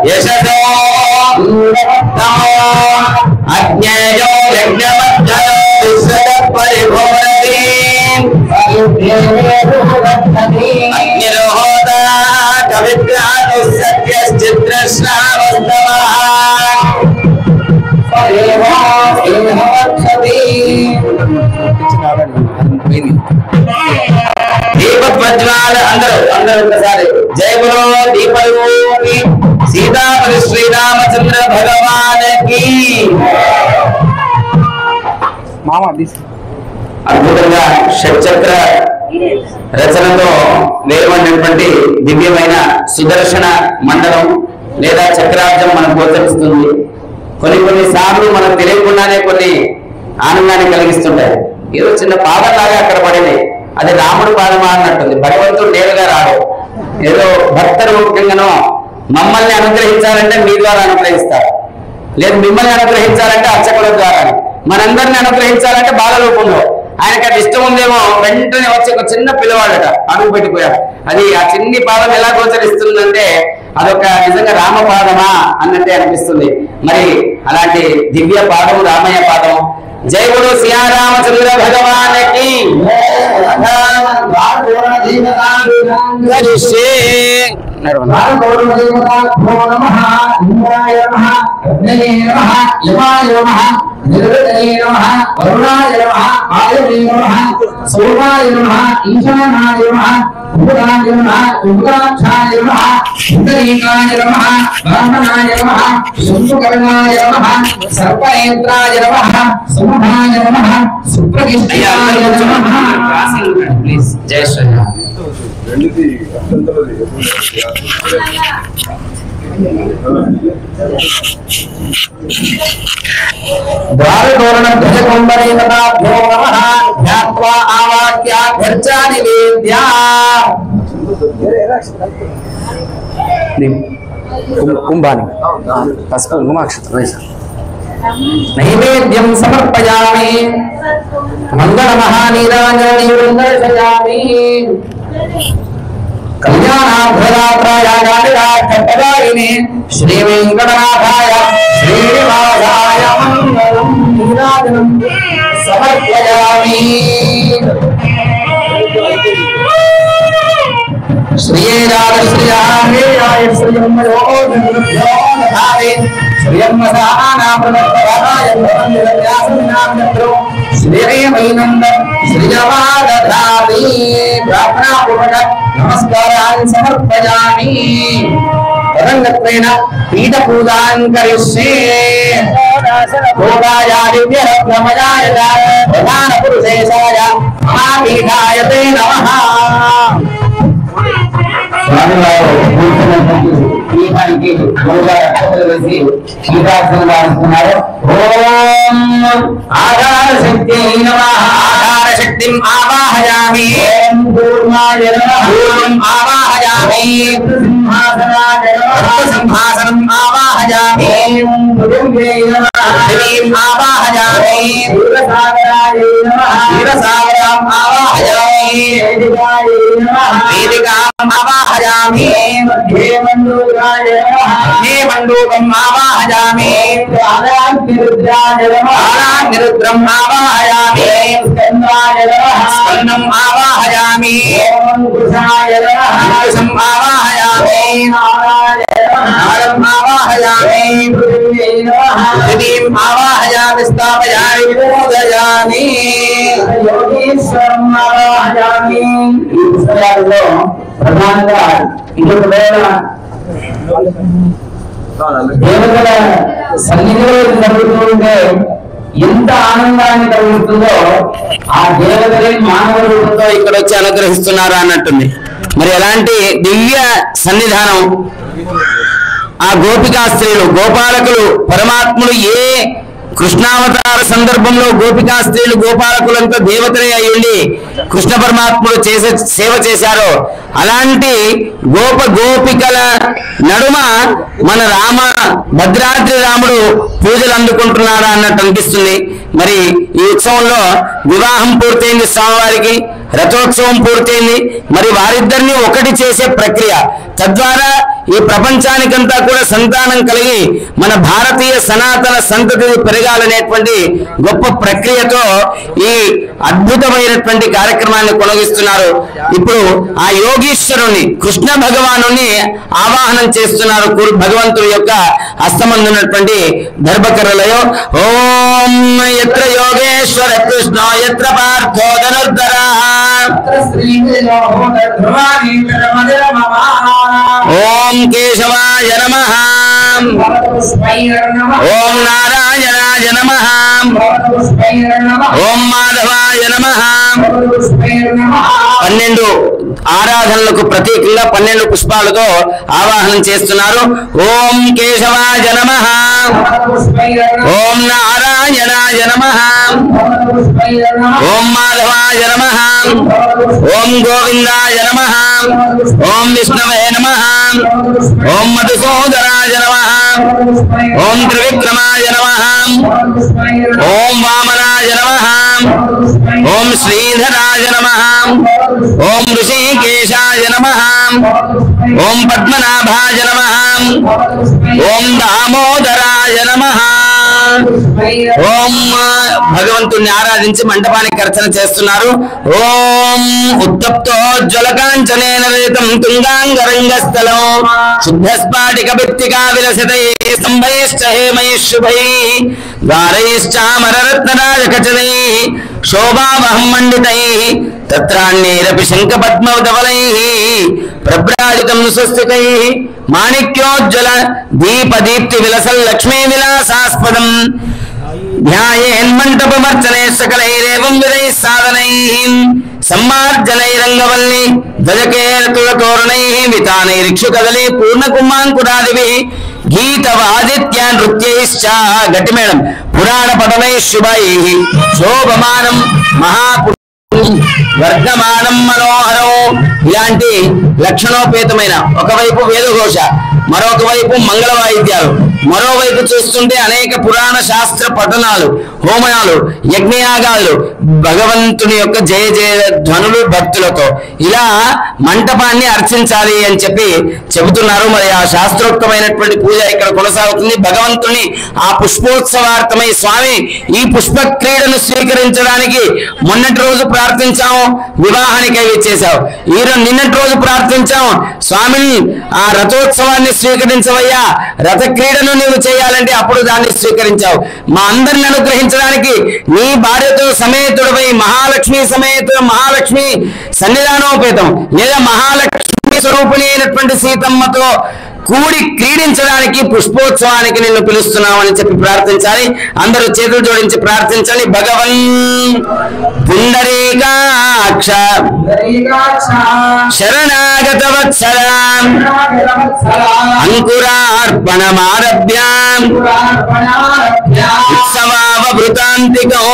Speaker 1: యశసో అజ్ఞేయో యజ్ఞమధ్యయో విశ్వద పరిభవతి అగ్నిరోహోదా కవిత్రాను సత్యశ్చిత్రశ్రావస్తమః దీపజ్వాల అందరూ ఒకసారి జయ బలో దీపయోగి సీతాపతి శ్రీరామచంద్ర భగవానికి. అద్భుతంగా షట్చక్ర రచనతో వేరుపడినటువంటి దివ్యమైన సుదర్శన మండలం లేదా చక్రాబ్జం మనకు గోచరిస్తుంది. కొన్ని సార్లు మనకు తెలియకుండానే కొన్ని ఆనందాన్ని కలిగిస్తుంటాయి. ఏదో చిన్న పాదం లాగా అక్కడ పడింది, అది రాముడు పాదమా అన్నట్టుంది. భగవంతుడు నేరుగా రాడు, ఏదో భక్త రూపంగానో మమ్మల్ని అనుగ్రహించాలంటే మీ ద్వారా అనుగ్రహిస్తారు, లేదు మిమ్మల్ని అనుగ్రహించాలంటే అర్చకుల ద్వారా, మనందరిని అనుగ్రహించాలంటే బాల రూపంలో. ఆయనకి అది ఇష్టం ఉందేమో వెంటనే వచ్చి ఒక చిన్న పిల్లవాడట అడుగు పెట్టిపోయాడు. అది ఆ చిన్ని పాదం ఎలా గోచరిస్తుందంటే అదొక నిజంగా రామపాదమా అన్నట్టే అనిపిస్తుంది. మరి అలాంటి దివ్య పాదం రామయ్య పాదం. జై గురు శ్రీరామచంద్ర భగవానికి.
Speaker 5: సోమాయ నమః ఈశానాయ నమః ఉపదాయ నమః ఉపదాక్షాయ నమః పుండరీకాయ నమః వామనాయ నమః శంభుకర్ణాయ నమః సర్పనేత్రాయ నమః సమహాయ నమః సుప్రతిష్ఠాయ నమః.
Speaker 1: ప్లీజ్ జై శ్రీరామ్.
Speaker 5: ద్వారతోరణ ధ్వజకుంభరేకతాభ్యో నమః ధ్యాత్వా ఆవాక్యాభ్యర్చాని వేద్యా.
Speaker 1: కుంభాని పసుపు కుంకుమాక్షతం
Speaker 5: నైవేద్యం సమర్పయామి మంగళ మహానీరాజనీయం దర్శయామి. కళ్యాణాభ్రదాత్రాయ గాలిరాక్షపదాయిని శ్రీ వెంకటనాథాయ శ్రీనివాసాయ మంగళం నీరాజనం సమర్పయామి. శ్రీయేరాయ శ్రీయాయ శ్రీయమ్మయోధారే శ్రీయమ్మసానాప్రదత్తరాయ వ్యాసనామృతో శ్రీరేమైనంద శ్రీయవాదధామి. ప్రార్థనాపూర్వక నమస్కారాన్ని సమర్పయామి. పరంగత్వేన పీఠపూజాన్ కరిష్యే. భోగాయాదివ్యరత్నమయాయ ప్రధాన పురుషేశాయ మహాపీఠాయ తే నమః.
Speaker 1: పీఠానికి వేసి పీఠాసనం రాస్తున్నారు. ఓం ఆధార శక్తి నమః. ఆధార శక్తిం ఆవాహయామి. ఓం పూర్ణాయ నమః. పూర్ణం ఆవాహయామి. సింహాసనాయ నమః. సింహాసనం ఆవాహయామి. ఓం భుజంగే నమః. భుజం ఆవాహయామి. క్షీరసాగరాయ నమః. క్షీరసాగరం ఆవాహయామి. వేదికాయ నమః. వేదికాం ఆవాహయామి. మండూకాయ నమః. మండూకం ఆవాహయామి. ఆరాగ్నిరుద్రాయ నమః. ఆరాగ్నిరుద్రం ఆవాహయామి. స్కందాయ నమః. స్కందం ఆవాహయామి. అంకుశాయ నమః. అంకుశం ఆవాహయామి. నారాయ నమః. నారం ఆవాహయామి. పృథివీ నమః. పృథివీం ఆవాహయామి. స్థాపయామి. విమోదయామి. యోగీశ్వరం ఆవాహయామి. ఈ పుస్తకాలలో ప్రధానంగా ఇంకొక వేళ దేవతల సన్నిధిలో జరుగుతూ ఉంటే ఎంత ఆనందాన్ని కలుగుతుందో ఆ దేవతలే మానవ రూపంతో ఇక్కడ వచ్చి అనుగ్రహిస్తున్నారు అన్నట్టుంది. మరి ఎలాంటి దివ్య సన్నిధానం. ఆ గోపికా స్త్రీలు గోపాలకులు పరమాత్ములు ఏ కృష్ణావతార సందర్భంలో గోపికా స్త్రీలు గోపాలకులంతా దేవతలే అయ్యుండి కృష్ణ పరమాత్ముడు సేవ చేశారో అలాంటి గోపికల నడుమ మన భద్రాద్రి రాముడు పూజలు అందుకుంటున్నాడా అన్నట్టు అనిపిస్తుంది. మరి ఈ ఉత్సవంలో వివాహం పూర్తయింది, స్వామివారికి రథోత్సవం పూర్తయింది. మరి వారిద్దరిని ఒకటి చేసే ప్రక్రియ, తద్వారా ఈ ప్రపంచానికంతా కూడా సంతానం కలిగి మన భారతీయ సనాతన సంతతి పెరగాలనేటువంటి గొప్ప ప్రక్రియతో ఈ అద్భుతమైనటువంటి కార్యక్రమాన్ని కొనగిస్తున్నారు. ఇప్పుడు ఆ యోగీశ్వరుని కృష్ణ భగవాను ఆవాహనం చేస్తున్నారు. భగవంతుడి యొక్క హస్తమందున్నటువంటి దర్భకర్రలయో. ఓం యత్ర యోగేశ్వర కృష్ణ యత్ర పార్థో ధనుర్ధర. ఓం కేశవాయ నమః. ఓం నారాయణాయ నమః. ఓం మాధవాయ నమః. 12 ఆరాధనలకు ప్రతీకంగా 12 పుష్పాలతో ఆవాహనం చేస్తున్నారు. ఓం కేశవాయ నమః. ఓం నారాయణాయ నమః. ఓం మాధవాయ నమః. ఓం గోవిందాయ నమః. ఓం విష్ణవే నమః. ఓం మధుసూదరాయ నమః. ఓం త్రివిక్రమాయ నమః. ఓం వామనాయ నమః. ఓం శ్రీధరాయ నమః. ఓం ఋషికేశాయ నమః. ఓం పద్మనాభాయ నమః. ఓం దామోదరాయ నమః. ఓం భగవంతుణ్ణి ఆరాధించి మండపానికి అర్చన చేస్తున్నారు. ఓం ఉత్తప్తోజ్వలకాంచనేన రేతం తుంగాంగరంగస్థలం శుద్ధస్ఫాటిక భిత్తికా విలసితై స్తంభైశ్చ హేమైః శుభైః ద్వారైశ్చామరరత్నరాజకచనైః శోభావహం మండితైః తత్రాణ్యేరపి శంఖ పద్మధవలైః ప్రభ్రాజితం స్వస్తికైః మాణిక్యోజ్వల దీపదీప్తి విలసల్ లక్ష్మీ విలాసాస్పదం ధ్యాయేన్మంటపమర్చనే సకలైరేవం విదైః సాధనైః సమ్మార్జనైరంగవల్లి ధ్వజకేతులతోరణైః వితానైరిక్షుకదలి పూర్ణకుమాంకురాదిభిః గీతవాదిత్య నృత్యైశ్చ గట్టి మేడం పురాణ పఠనైః శుభైః శోభమానం వర్ధమానం మనోహరం. ఇలాంటి లక్షణోపేతమైన ఒకవైపు వేదఘోష, మరొక వైపు మంగళ వాయిద్యాలు, మరోవైపు చూస్తుంటే అనేక పురాణ శాస్త్ర పఠనాలు, హోమనాలు, యజ్ఞయాగాలు, భగవంతుని యొక్క జయ జయ ధ్వనులు భక్తులతో ఇలా మంటపాన్ని అర్చించాలి అని చెప్పి చెబుతున్నారు. మరి ఆ శాస్త్రోక్తమైనటువంటి పూజ ఇక్కడ కొనసాగుతుంది. భగవంతుని ఆ పుష్పోత్సవార్థమై స్వామి ఈ పుష్ప క్రీడను స్వీకరించడానికి మొన్నటి రోజు ప్రార్థించాము, వివాహానికై ఇచ్చేసావు. నిన్నటి రోజు ప్రార్థించాము, స్వామిని ఆ రథోత్సవాన్ని స్వీకరించవయ్యా, రథ క్రీడను నీవు చేయాలంటే అప్పుడు దాన్ని స్వీకరించావు. మా అందరిని అనుగ్రహించడానికి నీ భార్యతో సమేతుడపై మహాలక్ష్మి మహాలక్ష్మి సన్నిధానోపేతం లేదా మహాలక్ష్మి స్వరూపిణి అయినటువంటి సీతమ్మతో కూడి క్రీడించడానికి పుష్పోత్సవానికి నిన్ను పిలుస్తున్నామని చెప్పి ప్రార్థించాలి. అందరూ చేతులు జోడించి ప్రార్థించాలి. భగవన్ పుండరీకాక్ష శరణాగత వత్సల అంకురార్పణమారభ్య ఉత్సవావభృతాంతికం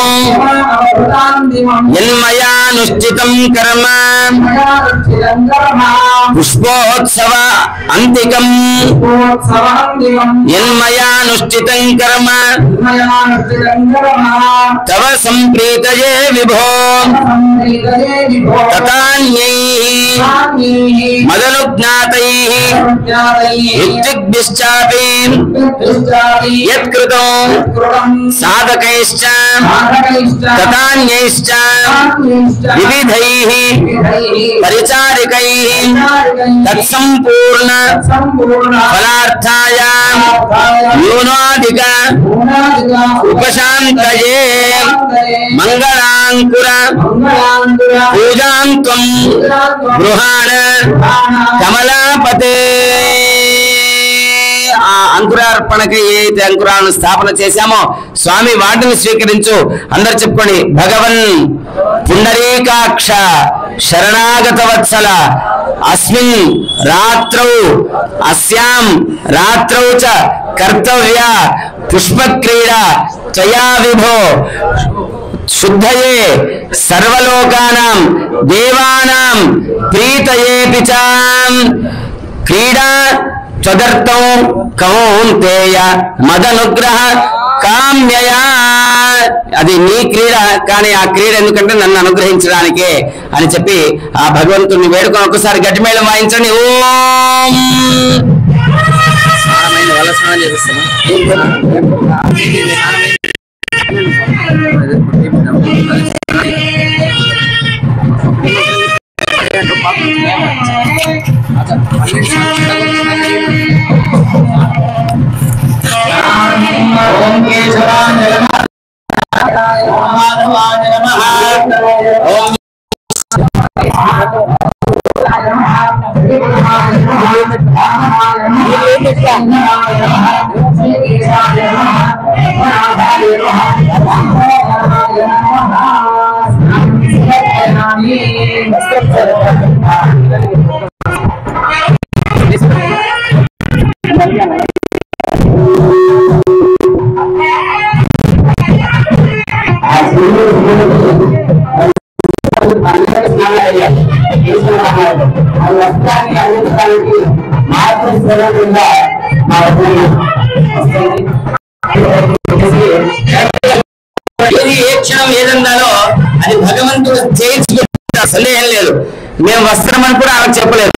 Speaker 1: యన్మయానుష్ఠితం కర్మ పుష్పోత్సవ అంతికం యన్మయానుష్ఠితం కర్మ తవ సంప్రీతయే విభో తతాన్యైః మదనుజ్ఞాతైః ఋత్విగ్భిశ్చాపి యత్కృతం సాధకైశ్చ తతాన్యైశ్చ వివిధైః పరిచారికైః తత్సంపూర్ణ ఫలార్థాయ న్యూనాధిక ఉపశాంతయే మంగళాంకుర పూజాంత్వం గృహాణ కమలాపతే. ఆ అంకురార్పణకి ఏదైతే అంకురాలను స్థాపన చేశామో స్వామి వాటిని స్వీకరించు. అందరు చెప్పుకోండి. భగవన్ పుండరీకాక్ష శరణాగత వత్సల అస్మిన్ రాత్రౌ అస్యాం రాత్రౌ చ కర్తవ్య పుష్పక్రీడా త్వయా విభో శుద్ధయే సర్వలోకానాం దేవానాం ప్రీతయేపి చ క్రీడా త్వదర్థం కౌంతేయ మదనుగ్రహ కామ్యయా. అది నీ క్రీడ, కానీ ఆ క్రీడ ఎందుకంటే నన్ను అనుగ్రహించడానికే అని చెప్పి ఆ భగవంతుని వేడుకొని ఒకసారి గట్టి మేళం వాయించండి. ఓం స్నానం చేస్తాను.
Speaker 5: ఓం కేశవాయ నమః ఓం మాధవాయ నమః ఓం
Speaker 1: ఏ క్షణం ఏదన్నాలో అది భగవంతుడు చేయించుకుంటా, సందేహం లేదు. మేము వస్త్రం అని కూడా ఆమెకు చెప్పలేదు,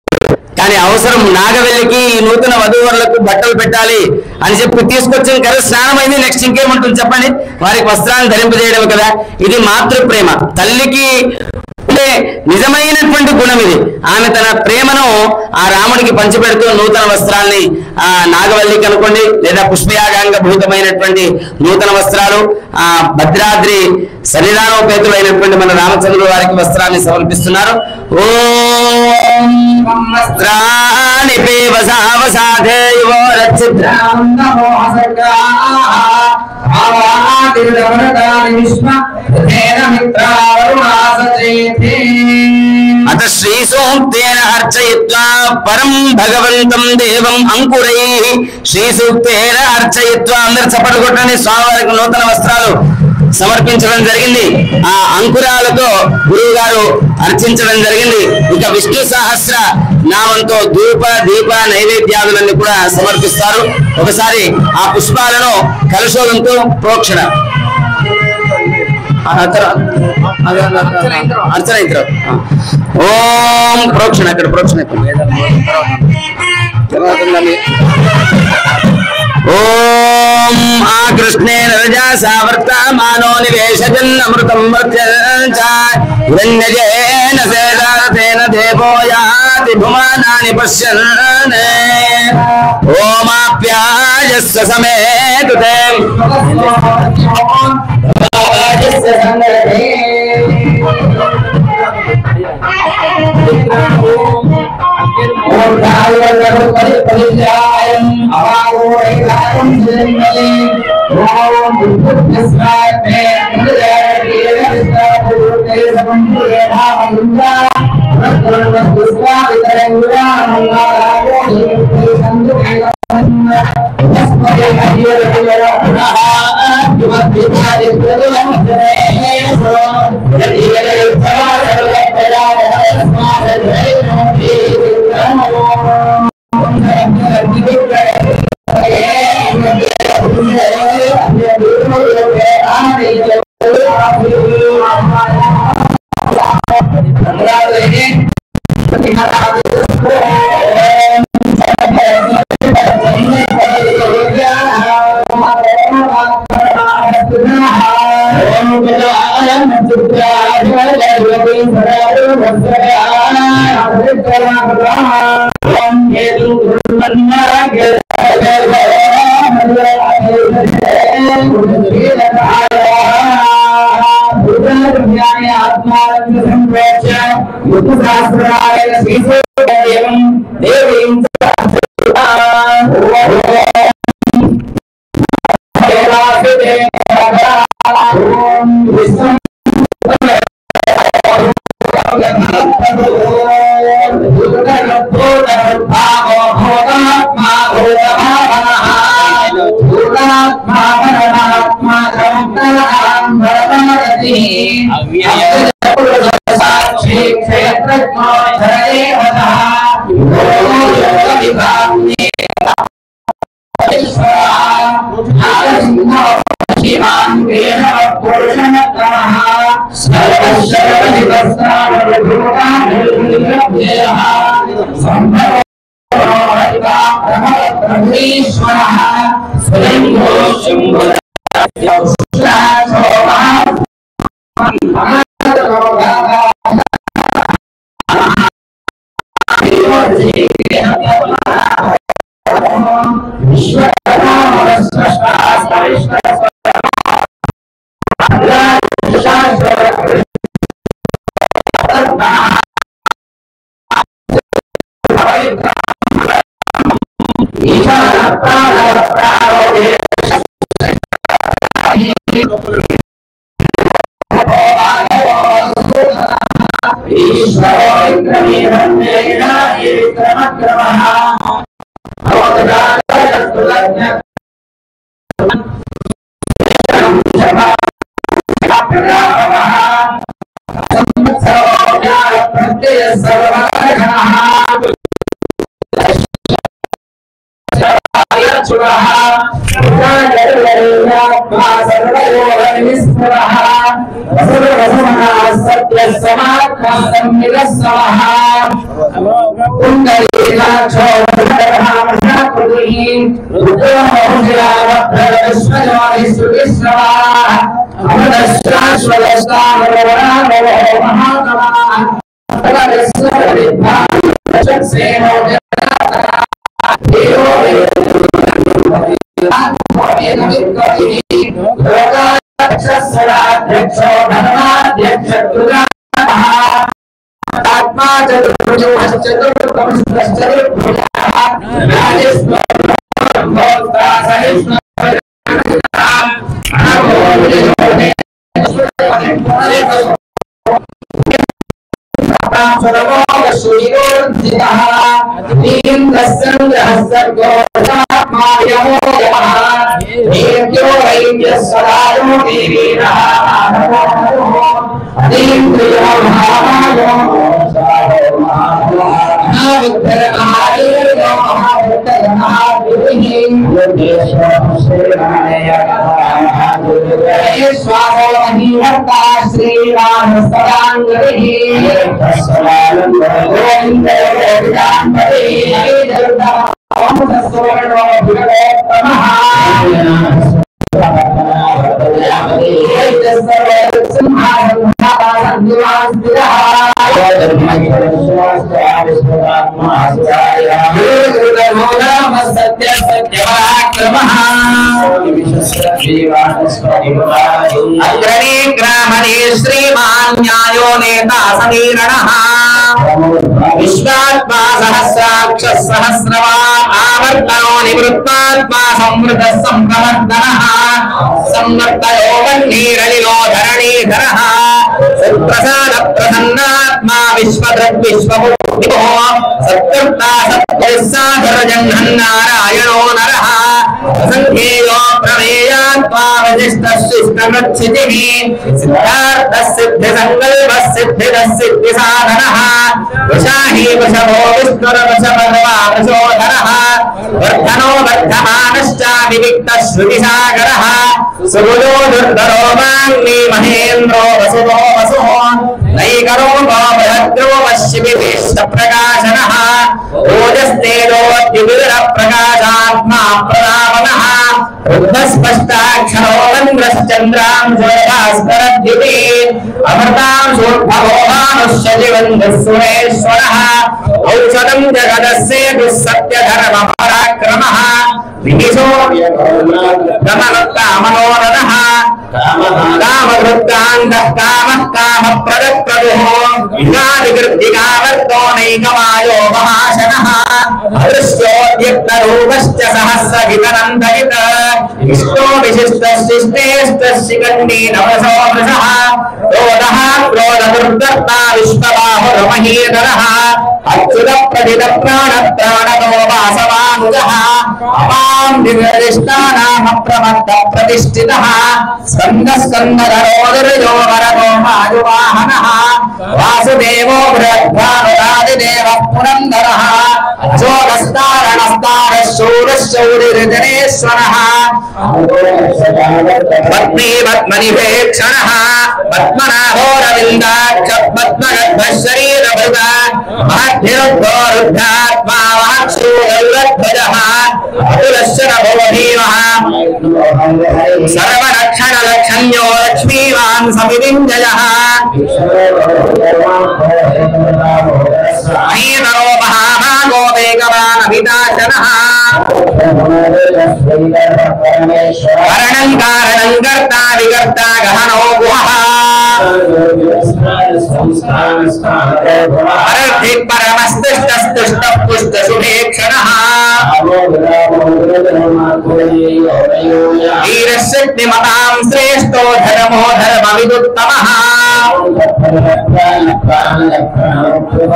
Speaker 1: కానీ అవసరం నాగవెల్లికి ఈ నూతన వధూవరులకు బట్టలు పెట్టాలి అని చెప్పి తీసుకొచ్చిన కదా స్నానం అయింది. నెక్స్ట్ ఇంకేముంటుంది చెప్పండి? వారికి వస్త్రాన్ని ధరింపజేయడం కదా. ఇది మాతృ ప్రేమ. తల్లికి అంటే నిజమైనటువంటి గుణం ఇది. ఆమె తన ప్రేమను ఆ రాముడికి పంచిపెడుతూ నూతన వస్త్రాల్ని ఆ నాగవల్లికి అనుకోండి, లేదా పుష్పయాగాంగ భూతమైనటువంటి నూతన వస్త్రాలు, ఆ భద్రాద్రి సన్నిధానోపేతులైనటువంటి మన రామచంద్రుల వారికి వస్త్రాన్ని సమర్పిస్తున్నారు. ఓం వస్త్రాణి పేవసావసాధేయో అత శ్రీ సూక్తేన అర్చయిత్వా పరం భగవంతం దేవం అంకురైః. శ్రీ సూక్తేన అర్చయిత్వా, అందరు చప్పట్లు కొట్టండి. స్వామివారికి నూతన వస్త్రాలు సమర్పించడం జరిగింది. ఆ అంకురాలతో గురువు గారు అర్చించడం జరిగింది. ఇక విష్ణు సహస్ర నామంతో ధూప దీప నైవేద్యాదులన్నీ కూడా సమర్పిస్తారు. ఒకసారి ఆ పుష్పాలను కలశోదంతో ప్రోక్షణ అర్చన ఇద్దరు. ఓం ప్రోక్షణ, అక్కడ ప్రోక్షణ ఓం ఆ కృష్ణేన రజసా వర్తమానో నివేశజన్ అమృతం హిరణ్యజేన సేదారథేన దేవో యాతి భువనాని పశ్యన్ ఓమాప్యాయస్య సమేతుతే
Speaker 5: अग्रणी ग्रामणे श्रीमान न्यायो नेता समीरणः विश्वात्मा सहस्राक्ष सहस्रवान् आवर्तनो निवृत्तात्मा संवृत संप्रवर्तनः संवर्तयो वह्निरलिलो धरणीधरः प्रसाद प्रसन्नात्मा विश्वदृक् विश्वभूतिः सत्कर्ता सत्पुरुषाधरजह्नन्नारायणो नरः असंख्येयो प्रमेयात्मा वजिष्ठशिष्टमच्युतिः सिद्धार्थः सिद्धिसङ्कल्पः सिद्धिदः सिद्धिसाधनः वशाही वशभो विष्णुर्वशभगवा वशोधरः वर्धनो वर्धमानश्च विविक्तः श्रुतिसागरः सुबुलो दुर्धरो वाङ्मि महेन्द्रो वसुतो वसुः नैकरो बृहद्रो वश्यविशिष्टप्रकाशनः ओजस्तेजोद्युतिरप्रकाशात्मा प्रदावनः रुद्धस्पष्टाक्षरो वन्द्रश्चन्द्रांशोभास्करद्युतिः अमृतां शूर्भवो मानुष्यजीवन्दः सुरेश्वरः औषधं जगदस्य दुःसत्यधर्मपराक्रमः विहिषो गमनोरथः कामवृत्तान्तः कामः कामप्रदप्रदुः विघादिकृत्तिकावर्तो नैकमायो महाशनः अदृश्योद्युक्तरूपश्च सहस्रहितनन्दयित इष्टो विशिष्टशिष्टेष्टशिखण्डी नवसो वृषः क्रोधः क्रोधदुर्दत्ता विश्वबाहुर्महीधरः अच्युतप्रथितप्राणप्राणतो वासवानुजः अपां दिव्यदिष्टानामप्रमत्तप्रतिष्ठितः स्कन्दस्कन्दधरोदुर्यो वरदो मायुवाहनः वासुदेवो बृहद्भानुरादिदेवः पुरन्दरः अजोगस्तारणस्तारः शूरश्चौरिर्जनेश्वरः पत्नी पद्मनिभेक्षणः पद्मनाभोरविन्दाक्ष पद्मगद्भः शरीरभृता महद्भिरुद्धो रुद्धात्मा महत्सूरध्वजः अतुलश्चरभो भीमः सर्वरक्षणलक्षण्यो लक्ष्मीवान् समितिञ्जयः महीधरो महाभागो वेगवान् अभिदाचनः करणं कारणं कर्ता विकर्ता गहनो गुहः परमस्तुष्टपुष्टशुभेक्षणः वीरशक्तिमतां श्रेष्ठो धर्मो धर्मविदुत्तमः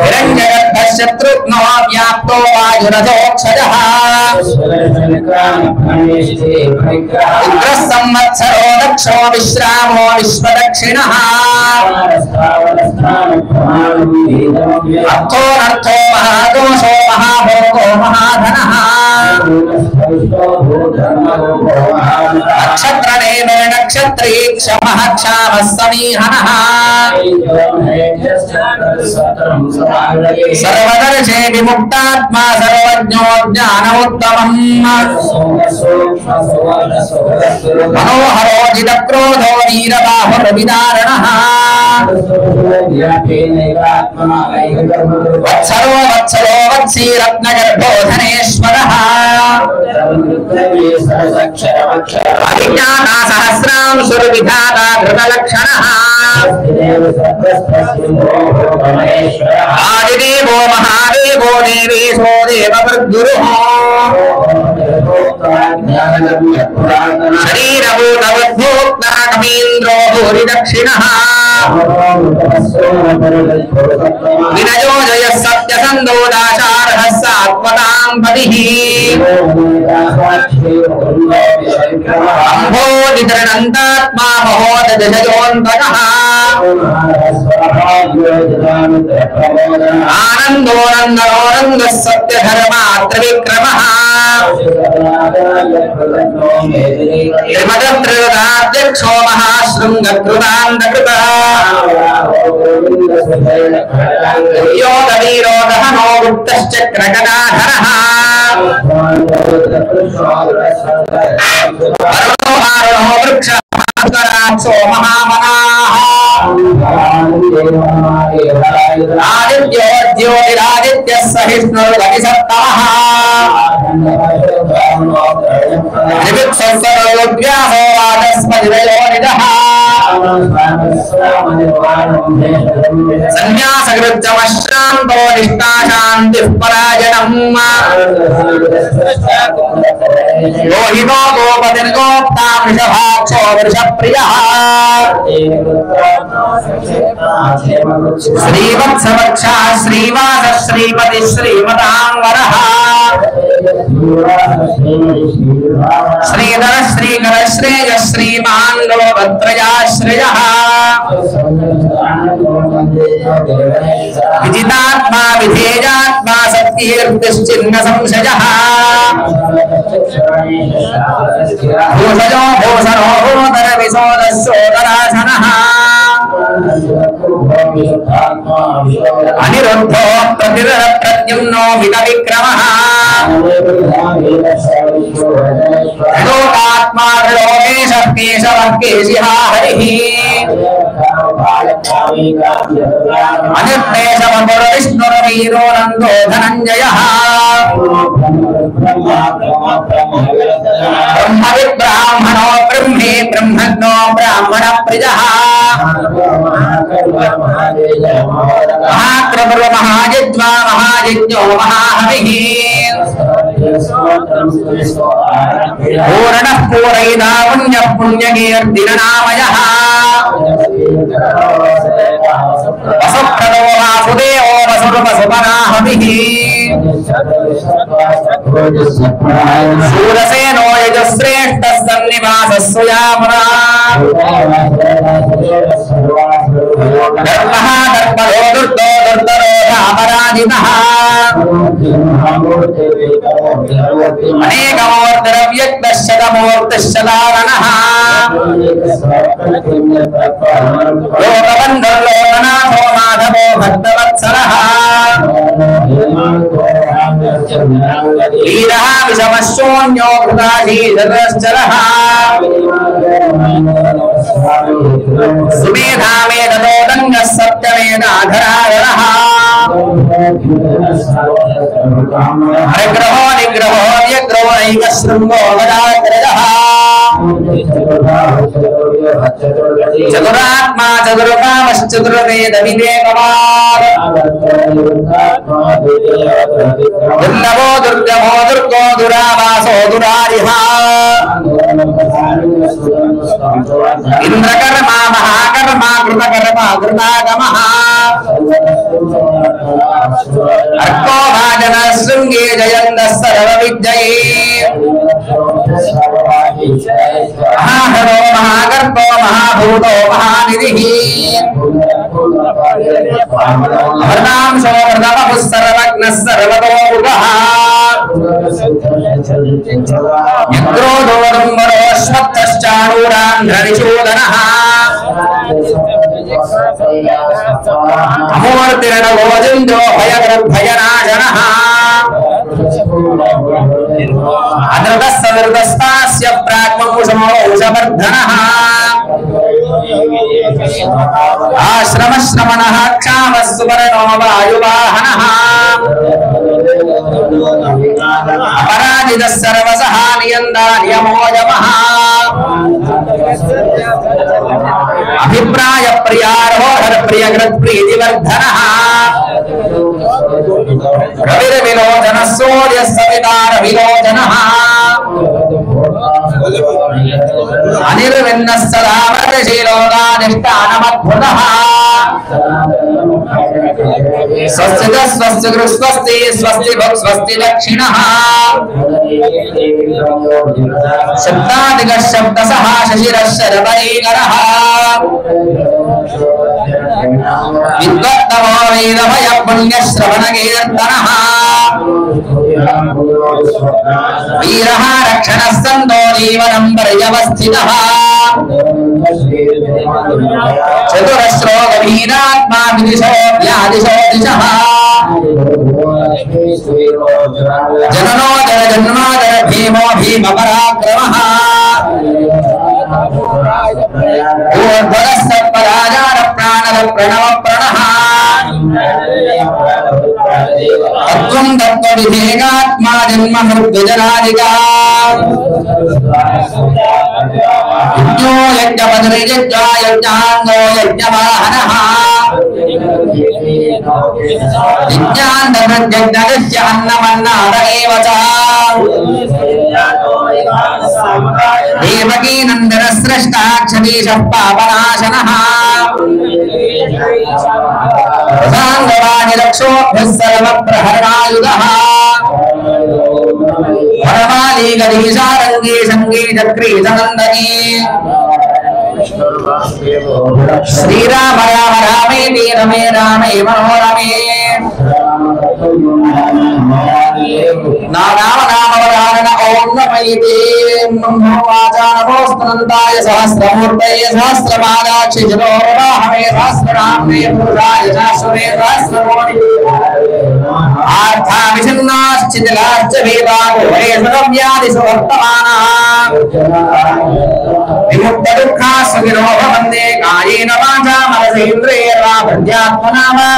Speaker 5: हिरण्यगर्भः शत्रुघ्नो व्याप्तो वायुरथोक्षजः उग्रः संवत्सरो दक्षो विश्रामो विश्वदक्षिणः अर्थोऽनर्थो महादोषो महाभोगो महाधनः नक्षत्रनेमिर्नक्षत्र क्षमः क्षामः समीहनः सर्वदर्शे विमुक्तात्मा सर्वज्ञो ज्ञानमुत्तमम् मनोहरो जितक्रोधो वीरबाहुर्विदारणः वत्सरो वत्सलो वत्सी रत्नगर्भो धनेश्वरः अभिज्ञाता सहस्रांशुर्विधाता धृतलक्षणः आदिदेवो महादेवो देवेशो देववृद्गुरुः शरीरभूतवद्भोक्ता कवीन्द्रो भूरिदक्षिणः विनयो जयः सत्यसन्धो दाशार्हः सात्वतां पतिः अम्भोदितरणन्तात्मा महोदजयोऽन्तकः आनन्दो नन्दनोरन्दः सत्यधर्मात्रविक्रमः त्रिमदत्रयोदाध्यक्षो महाशृङ्गकृतान्तकृतः योगवीरोदहनो गुप्तश्चक्रगदाधरः वरुणो वृक्षः महामनाः आदित्यो ज्योतिरादित्यः सहिष्णुर्वतिसत्तमः त्रिवित्सर्वव्यासो वाचस्पतिदयोनिजः सन्न्यासकृत्यमश्रान्तो निष्ठाशान्तिः परायणम् लोहितो गोपतिर्गोप्ता वृषभाक्षो वृषप्रियः श्रीवत्सवक्षः श्रीवासः श्रीपतिः श्रीमतांवरः श्रीधर श्रीकर श्रेयः श्रीमान् लोकत्रयाश्रयः विजितात्मा विधेयात्मा सत्कीर्तिश्चिन्न संशयः भूषजो भूषणो भूधर विशोदः सोदरासनः अनिरुद्धो प्रतिरप्रद्युम्नो हितविक्रमः लोकात्मा लोकेशः केशवः केशिः हरिः अनिर्देशमपुरविष्णुर्वीरो नन्दो धनञ्जयः ब्रह्मविद्ब्राह्मणो ब्रह्मे ब्रह्मज्ञो ब्राह्मणप्रियः महाक्रतुर् महायज्वा महायज्ञो महाहविः पूर्णः पूरयिता पुण्यः पुण्यकीर्तिरनामयः वसुप्रदो वासुदेवो वसुर्वसुपनाहविः शूरसेनो यजश्रेष्ठः सन्निवासः सुयामुना धर्मः धर्मदो दुर्दो दुर्धरो धामराजितः अनेकमूर्तिरव्यक्तः शतमूर्तिः शताननः लोकबन्धुर्लोकनाथो माधवो भक्तवत्सलः वीरः विषमः शून्यो कृताशीधरश्चलः सुमेधा मेधतो दङ्गः सत्यमेधाधराधरः हरिग्रहो निग्रहो व्यग्रहो नैकशृङ्गो गदाग्रजः चतुरात्मा चतुर्कामश्चतुर्वेदविवेकवान् दुर्लभो दुर्गमो दुर्गो दुरावासो दुरारिः इंद्रकर्मा महाकर्मा कृतकर्मा कृतागमः अर्को भाजन शृंगे जयन्तः सर्वविद्यये महाहरो महागर्भो महाभूतो महानिधिः हरनांशो हृदवपुः सर्वज्ञः सर्वतोमुखः यक्रोधो दुम्बरो
Speaker 1: అశ్వత్థశ్చాణూరాంధ్రనిచూదనః అమూర్తిరణగోజిందో భయగృద్భయనాశనః అదృతస్సదృతస్తాస్య ప్రాగ్మముషమోషవర్ధనః ఆశ్రమశ్రమణః క్షామస్సువర్ణో వాయువాహనః అపరాజితः సర్వసః నియందా నియమోయమః అభిప్రాయ ప్రియారోహర ప్రియగృత్ప్రీతివర్ధనః రవిర్విలోచన సూర్య సవితార విలోచనః అనిర్విన్న సదావర్షీలోగానిష్టానమద్భుతః స్వస్తిద స్వస్తి గృహ స్వస్తి స్వస్తి భక్ స్వస్తి దక్షిణః శబ్దాదిగ శబ్దసః శశిరః శరవైగరః విద్వత్తమో వేదమయ పుణ్యశ్రవణకీర్తనః వీరః రక్షణः సందో జీవనం పర్యవస్థితః చతురశ్రో గభీరాత్మా విదిశో వ్యాదిశో దిశః జననోదర జన్మాదర భీమో భీమ పరాక్రమః ఊర్ధ్వరః సర్పరాజాన ప్రాణద ప్రణవ ప్రణః తత్వం తత్వవిధేగాత్మా జన్మ మృత్యుజనాదిగా యజ్ఞో యజ్ఞపతిర్యజ్ఞా యజ్ఞాంగో యజ్ఞవాహనః యజ్ఞాన్నమృత్యజ్ఞదస్య అన్నమన్నాద ఏవ చ దేవకీ నందన స్రష్టా క్షతీశః పాపనాశనః సాంగవాణి రక్షోభ్యः సర్వప్రహరణాయుధः పరమాలీగదీశారంగే సంగీతక్రీతనందనే శ్రీరామ రామ రామేతి రమే రామే మనోరమే నామ నామవరారణ ఓం నమైతే వాచానమోస్తనంతాయ సహస్రమూర్తయే సహస్రపాదాక్షి జనోరవాహమే సహస్రనామ్నే పురుషాయ శాశ్వతే సహస్రకోటి ఆర్థావిషన్నాశ్చితిలాశ్చ వేదాగో వేషవ్యాధిషు వర్తమానః విముక్త దుఃఖా సుఖినో భవంతే కాయేన వాచా మనసేంద్రియర్వా ప్రత్యాత్మనా వా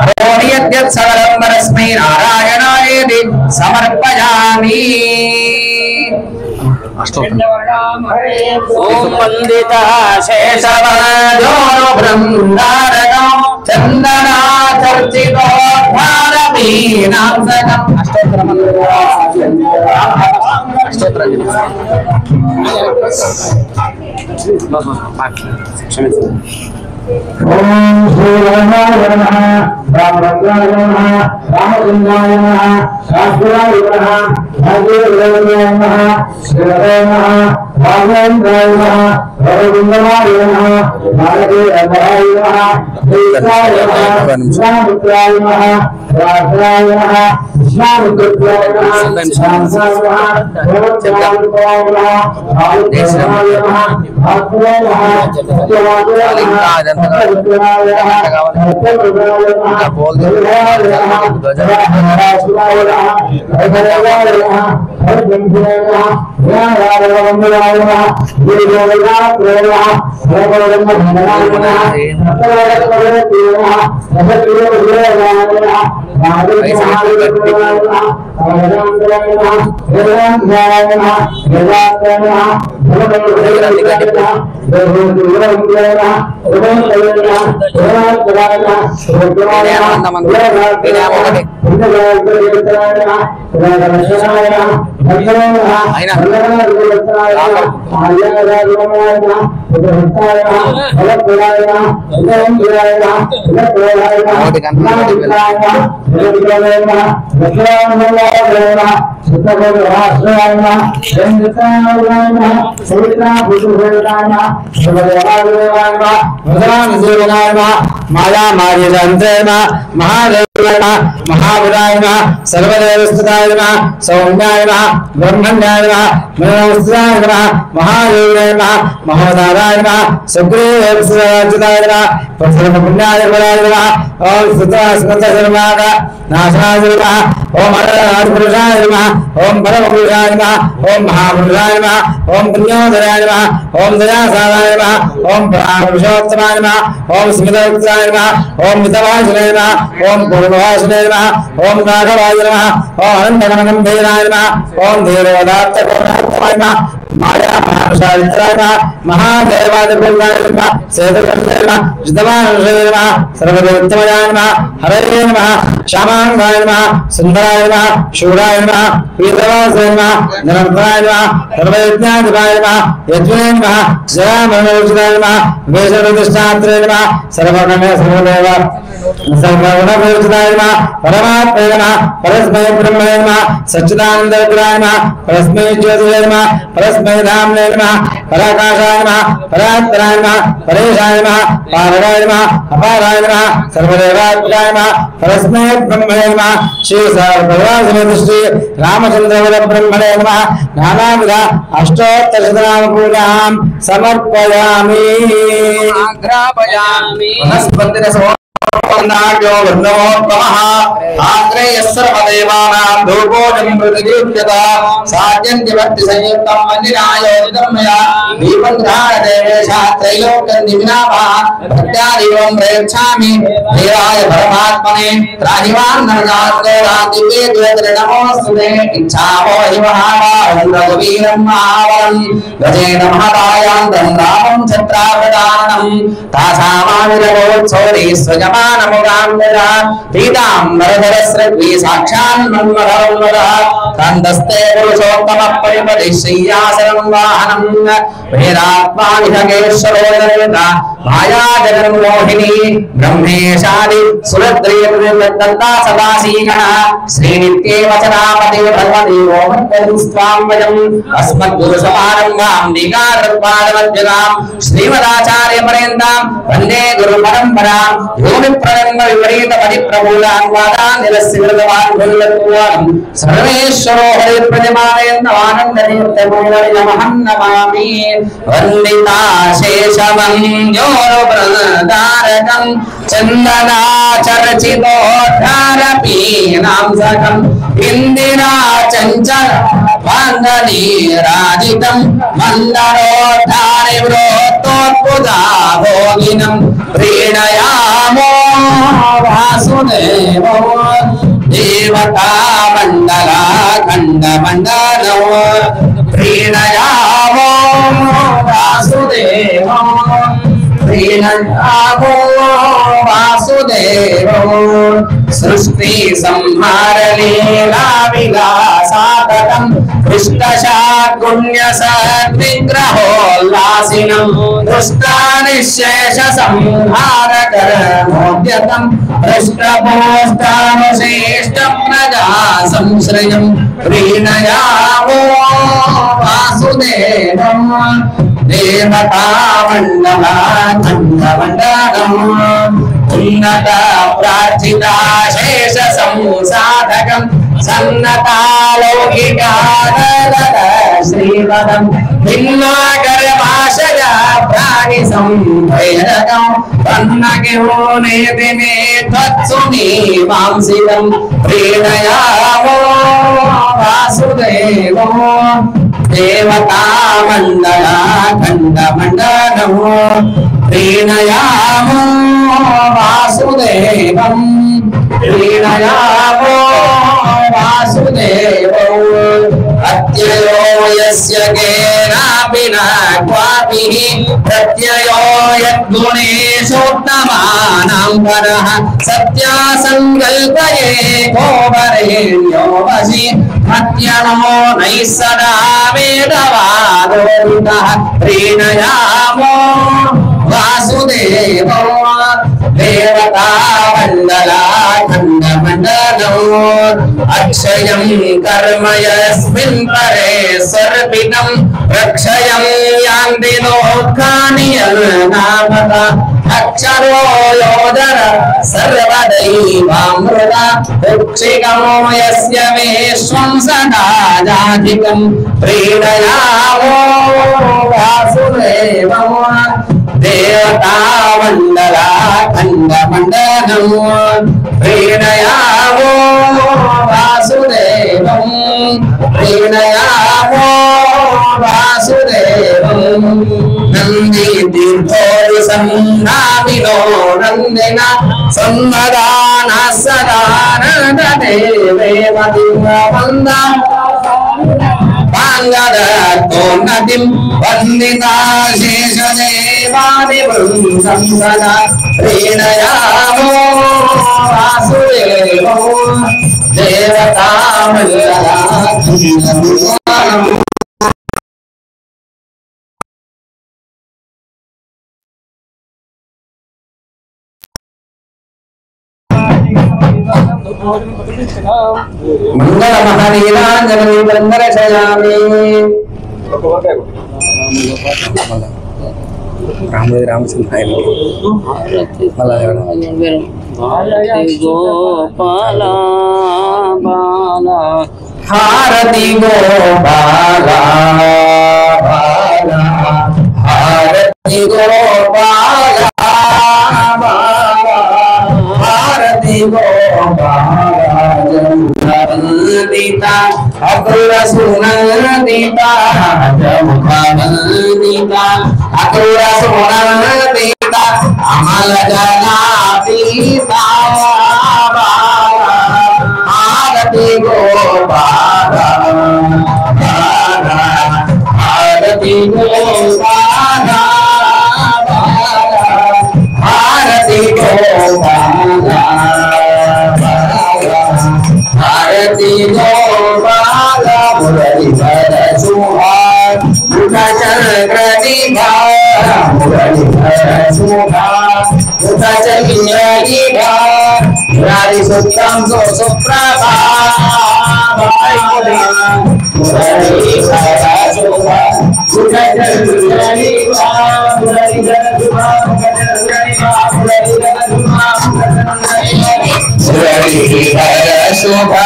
Speaker 1: కరోమి యద్యత్ సకలం పరస్మై నారాయణాయేతి సమర్పయామి. ఓం వందిత శేషవనజోను బృందారకం చందనాచర్చితో భారవీనాంసకం.
Speaker 5: ఓం శ్రీ రామాయ నమః రామభద్రాయ నమః రామచంద్రాయ నమః శాస్త్రాయ నమః భాగ్యవరాయ నమః శ్రీరాయ నమః రాఘవేంద్రాయ నమః రఘునందనాయ నమః భారతీయ నమః దేశాయ నమః రామపుత్రాయ నమః రాఘవాయ నమః విష్ణుపుత్రాయ నమః శాంతాయ నమః దేవతాయ నమః ఆదిత్యాయ నమః ఆత్మాయ నమః సత్యవాదాయ నమః
Speaker 1: माया महादेव महावीराय सर्वदेवस्थिताय सौम्याय ब्रह्मण्याय मनोस्थिताय महादेवाय महोदाराय सुग्रीवचिताय पुण्याय ओम सुतस्मतर्माग नाशाय ओम पुरुषाय ओम परमपुरुषाय ओम महापुरुषाय ओम पुण्योदराय ओम दयासाराय ओम पुरुषोत्तमाय ओम स्मितवक्त्राय ओम मितवासुनाय ओम पूर्णवासुनाय ओम राघवाय ओम अनन्तगणगम्भीराय ओम धीरोदात्तकोणाय माया महाशालित्राय महादेवादिपुरुषाय सेतुकर्ताय जितवानुषाय सर्वदेवोत्तमाय हरये नमः श्यामांगाय नमः सुंदराय नमः शूराय नमः पीतवासाय नमः निरन्तराय नमः सर्वयज्ञाधिपाय नमः यज्ञाय नमः जयामनोचिताय नमः वेशप्रतिष्ठात्रे नमः सर्वगणे सर्वदेव सर्वगुणपूजिताय नमः परमात्मने नमः परस्मै ब्रह्मणे नमः सच्चिदानन्दविग्रहाय नमः परस्मै ज्योतिषे नमः परस्मै धाम्ने नमः पराकाशाय नमः परात्पराय नमः परेशाय नमः पारगाय नमः अपाराय नमः सर्वदेवात्मकाय नमः परस्मै ब्रह्मणे नमः श्री सर्वदेवासमेत श्री रामचंद्र ब्रह्मणे नमः नानाविध अष्टोत्तरशतनाम पूजां समर्पयामि
Speaker 2: आग्रापयामि
Speaker 1: नाट्यो वर्णमोत्तमः आग्रेयः सर्वदेवानां धूपोऽयं प्रतिदीप्यता साध्यन्त्यवर्ति संयुक्तं मन्दिरायोजितं मया दीपं ध्यानदेवेशा त्रैलोक्यं दिविनाभः भक्त्यादिवं प्रयच्छामि देवाय परमात्मने त्राहिवान्नरगात्रेरादिव्ये द्वेत्रे नमोऽस्तुते इच्छामो हि महाभारं रघुवीरं महाबलं गजेन महदायान्तं रामं छत्रावदानं तासामाविरवोत्सोरे स्वजमान पीताम्बरधरस्रग्वी साक्षान्मन्मधरन्मदः कान्तस्ते पुरुषोत्तमः परिपतिश्रीयासनं वाहनं वेदात्मानिहगेश्वरोदरेता मायाजगन्मोहिनी ब्रह्मेशादि सुरद्रेर्दत्ता सदासीगणः श्रीनित्ये वचनापते भगवति ओमत्तस्त्वां वयम् अस्मद्गुरुसमारम्भां विकारत्पादमध्यगां श्रीमदाचार्यपर्यन्तां वन्दे गुरुपरम्परां योनिप्रणम्ब विपरीत परिप्रभूलान्वादान् निरस्यकृतवान् भुल्लत्वान् सर्वेश्वरो हरिप्रतिमानयन्नमानन्दतीर्थपूर्णं नमः नमामि वन्दिता शेषवन्द्योरुप्रदारकं चन्दनाचर्चितोद्धारपीनां सकं इन्दिरा चञ्चल वाङ्गनीराजितं मन्दरोद्धारिवृत्तोत्पुदा भोगिनं प्रीणयामो वासुदेवो देवता मण्डला खण्डमण्डलो प्रीणयामो वासुदेवो प्रीणयामो वासुदेवो सृष्टि संहार लीला विलासातकं पृष्ठशाद्गुण्यसद्विग्रहोल्लासिनं दुष्टानिशेष संहारकरमोद्यतं पृष्ठपोष्ठानुशेष्टं प्रजा संश्रयं प्रीणयामो वासुदेवं देवता मण्डला खण्डमण्डलम् उन्नत प्रार्थिता शेष संसाधकं सन्नता लौकिकादलद श्रीपदं भिन्नाकरभाषय प्राणि संभैरकं पन्नगिहोनेति मे त्वत्सुमीमांसिकं प्रीणयामो वासुदेवो देवता मण्डला खण्डमण्डलम् प्रीणयामो वासुदेवं प्रीणयामो वासुदेवो अत्ययो यस्य केनापि न क्वापि प्रत्ययो यद्गुणेषोत्तमानां परः सत्यासङ्कल्पये गोवरेण्यो वसि मत्यनो नैः सदा वेदवादोदितः प्रीणयामो वासुदेवो దేవతా మండలాఖండమండలో అక్షయం కర్మ యస్మిన్ పరే సర్పితం రక్షయం యాంతి లోకాని నామక అక్షరో యోదర సర్వదైవామృత ఉక్షికమో యస్య విశ్వం సదా జాతికం ప్రీణయామో వాసుదేవం దేవతా మండలాఖండమండలం ప్రీణయామో వాసుదేవం ప్రీణయామో వాసుదేవం నంది తీర్థోరి సంనామినో నందిన సంవదాన సదానంద దేవేమతి వంద పాంగదోన్నతిం వందితా శేషదేవాది వృందం సదా ప్రీణయామో వాసుదేవో దేవతా మండలాఖండమండలం మంగళ మహనీయాజనని బందరశయామి గోపాల బాల హారతి గోపాల బాల హారతి గోపాల బాల హారతి గోపాల అకుల సునందిత జముఖవందిత అకుల సునందిత అమల జనాపీత హారతి గోపాల హారతి గోపాల హారతి గోపాల హారతి గోపాల మురళీధర సుహార్ ముఖ చక్ర నిభార మురళీధర సుహార్ ముఖ చక్ర నిభార మురారి సుత్తం సుప్రభా మురళీధర సుహార్ ముఖ చక్ర నిభార మురళీధర సుహార్ ముఖ చక్ర నిభార మురళీధర సుహార్ మురళీధర శోభా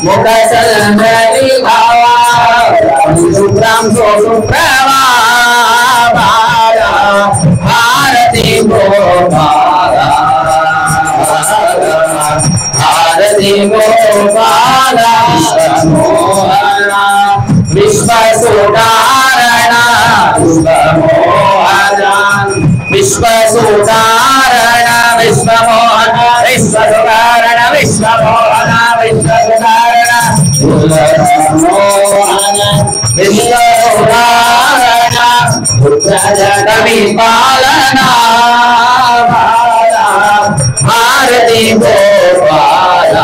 Speaker 1: ముఖ చంద్రని భావా సుప్రాం సుప్రభా హారతి గోపాల హారతి గోపాల మోహన విశ్వసుధారణ విశ్వమోహన విశ్వసుధారణ విశ్వమోహన విశ్వసుధారణ విశ్వమోహన విశ్వసుధారణ విశ్వమోహన విశ్వసుధారణ పుత్రజగమి పాలన హారతి గోపాల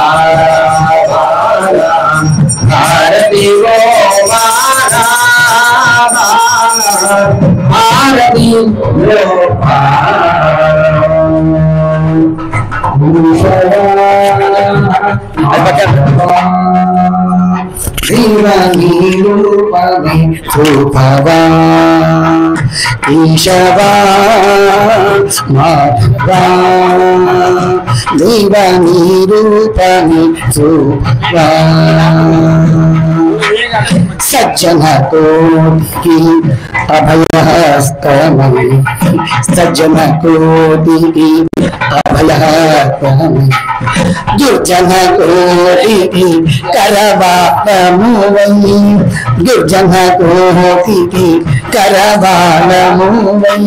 Speaker 1: హారతి గోపాల హారతి
Speaker 6: దీవనిరూపమే రూపవా ఈశవా మాధవా దీవనిరూపమే రూపవా सज्जन कोटि अभयस्तमय सज्जन कोटि अभयस्तमय दुर्जन कोटि करवालमुवै दुर्जन कोटि करवालमुवै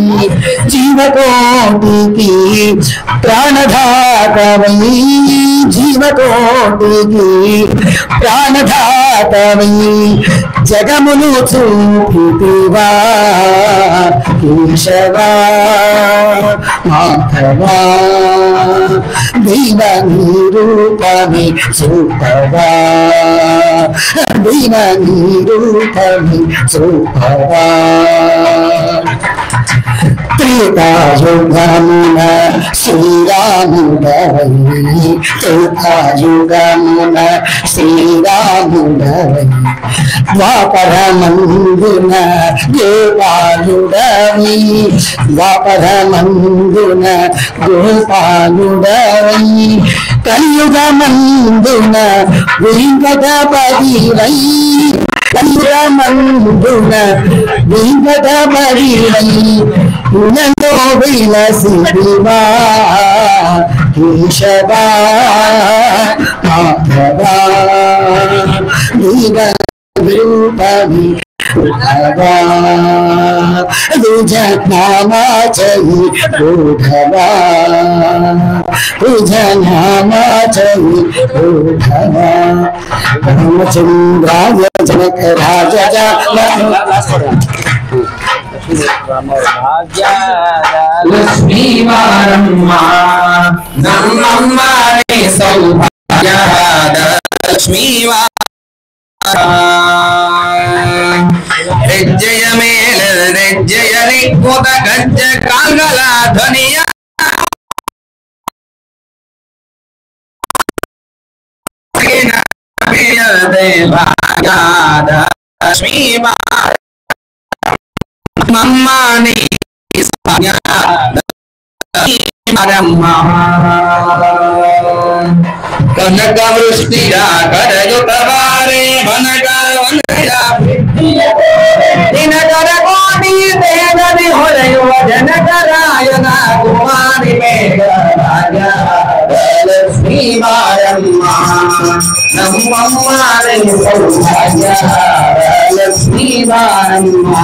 Speaker 6: जीव कोटि प्राणधातवै जीव कोटि प्राणधातवै जगमुनु చూపితివా కేశవా మాధవా దీవని రూపమే చూపవా దీవని రూపమే చూపవా త్రేతాయుగమున శ్రీరాముడవై త్రేతాయుగమున శ్రీరాముడవై ద్వాపరమందున గోపాలుడవై ద్వాపరమందున గోపాలుడవై కలియుగమందున వెంకటపతివై కలియుగమందున వెంకటపతివై ఉనంతో విలసివా కేశవా మాధవా రూపవి నామా చయి బోధవా నామా చయి బోధవా రామచంద్రాయ జనక రాజ
Speaker 1: లక్ష్మీవారమ్మ నమ్మమ్మ నీ సౌభాగ్యద రెజ్జయ మేల రెజ్జయ నిక్కుత గజ్జ కాంగల ధ్వనియ దేవాగాద లక్ష్మీవారమ్మాని కనక వృష్టిగా కరయుతవారే వనక దినకర కోటి దేవని హొరయువ జనకరాయన కుమారి మేఘ లక్ష్మీవారమ్మ నమ్మమ్మ సౌభాగ్య లక్ష్మీవారమ్మ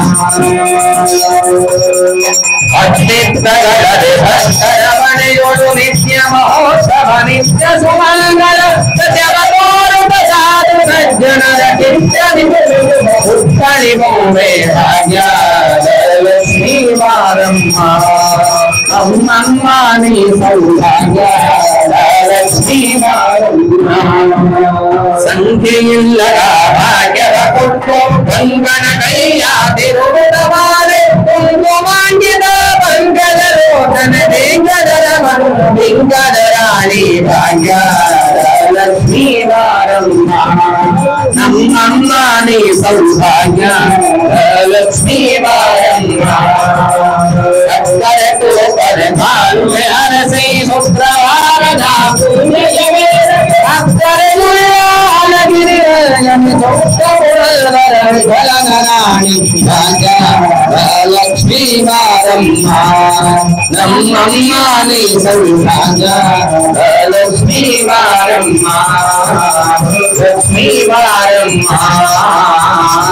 Speaker 1: అద్భుతగణయుడు నిత్య మహోత్సవ నిత్య సుమంగళ సత్యవతోరు ప్రసాదు సజ్జనర కించని ఉత్తని బొమ్మే భాగ్య లక్ష్మీవారమ్మ అమ్మమ్మ నీ సౌభాగ్య లక్ష్మీవారమ్మ సంఖ్యయిల్లగా భాగ్యవ కొట్టు కంకణ కయ్యా తిరుగుతవారే కుంకుమాంగిత పంకజ లోచన దింగదరాణి భాగ్య లక్ష్మీవారమ్మ నమ్మమ్మ నీ సౌభాగ్య లక్ష్మీవారమ్మ అక్కరకు పరమాలు అరసై శుక్రవార లక్ష్మీవారమ్మ నమ్మమ్మ నీ సౌభాగ్య లక్ష్మీవారమ్మ లక్ష్మీవారమ్మ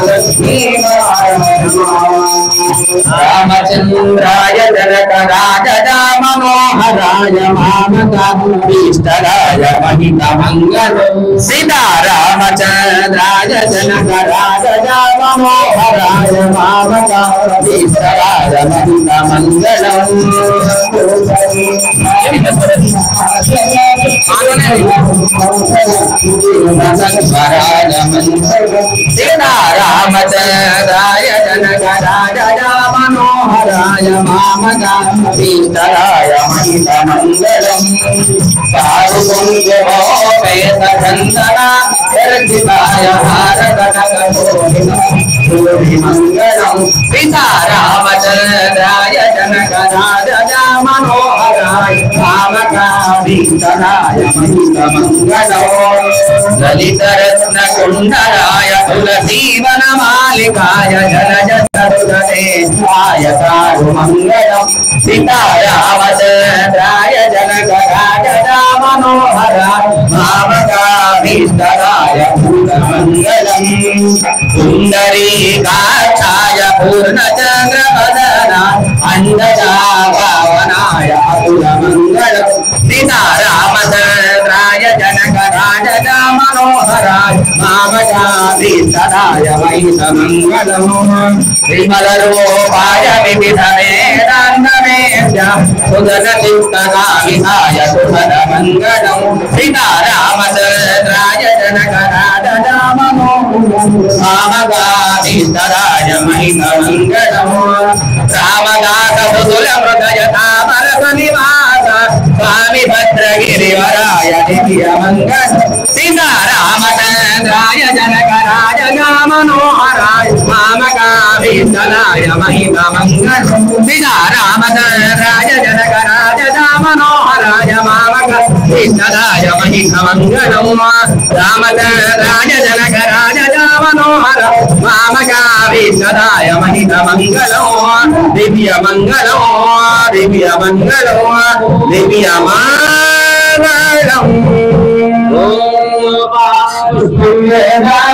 Speaker 1: లక్ష్మీవారమ్మ రామచంద్రాయ జనక రాజ మనోహరాయ మామకాభీష్టరాయ మహిత మంగళం సీతారామచంద్రాయ జనక రాజ మనోహరాయ మామకాభీష్టరాయ మహిత మంగళం సీతారామచంద్రాయ జనక రాజ మనోహరాయ మామకాభీష్టరాయ మహిత మంగళం పారుకుంజోపేత చందన చర్చితాయ మంగళం సీతారామచంద్రాయ జనక రాజ మనోహరాయ మామకాభీష్టరాయ మహిత మంగళం లలితరత్న కుండలాయ తులసీవన మాలికాయ జలజ సరుదేశాయ కారు మంగళం సీతారామచంద్రాయ జనక రాజ మనోహరాయ మామకాభీష్టరాయ మంగళం సుందరీకాక్షాయ పూర్ణచంద్రవదన అండజావనాయ అతుల మంగళం సీతారామచంద్రాయ జనక రాజ మనోహరాయ మామకాభీష్టరాయ మహిత మంగళం విమలరూపాయ వివిధ వేదాంతవేద్య సుగతయుక్తగామితాయ సుభద మంగళం సీతారామచంద్రాయ జనక రాజ మామకాభీష్టరాయ మహిత మంగళం రామదాస
Speaker 5: निवास स्वामी भद्रगिरिवराय दिव्यमंगल सीतारामचंद्राय जनकराय मनोहराय मामकाभीष्टदाय महितमंगल सीतारामचंद्राय जनकराय मनोहराय मामकाभीष्टदाय महितमंगलम् रामचंद्राय जनकराय मनोहर मामकाभीष्टदाय महितमंगलम् दिव्यमंगलम् दिव्यमंगलम् दिव्यमंगलम्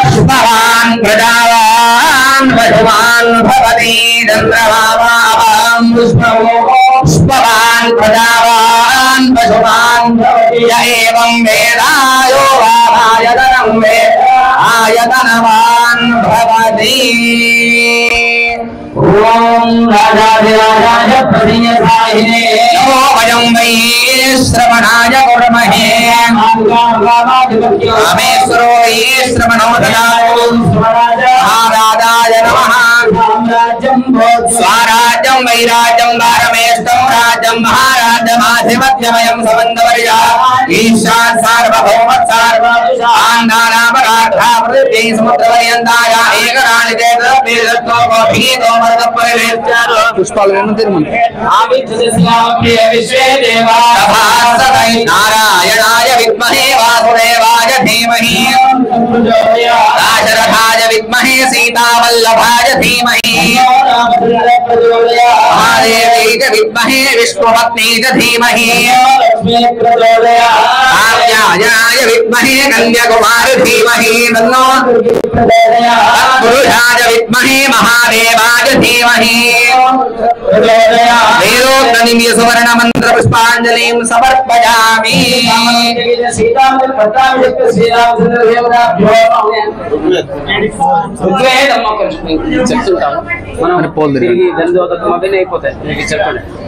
Speaker 5: पुष्पवान् प्रजावान् वधुवान् भवति चन्द्रभावान् पुष्पवान् प्रजावान् वधुवान् य एवं वेदायो आयतनं वेद आयतनवान् भवति ओम राजाधिराजाय प्रदीयसाहिने नमो वयं वै श्रवणाय कुर्महे रामेश्वरो वै श्रवणो ददातु महाराजाय नमः स्वराज्यं वैराज्यं दारमेष्टं राज्यं महाराजमाधिपत्यमयं समन्तवर्या ईशान सार्वभौमः सर्वशान्दानामराधा पृथ्वी समुद्रपर्यन्ताय एकराणिदेवो गोपीतो पुष्पाल नारायणाय विद्महे वासुदेवाय धीमहि दाशरथाय विद्महे सीतावल्लभाय धीमहि महादेवी च विद्महे विष्णुपत्नी च धीमहि कात्यायनाय विद्महे कन्याकुमार धीमहि तन्नो पुरुषाय विद्महे महादेवाय धीमहि वेदोक्तनिम्य सुवर्ण मंत्र पुष्पांजलिं समर्पयामि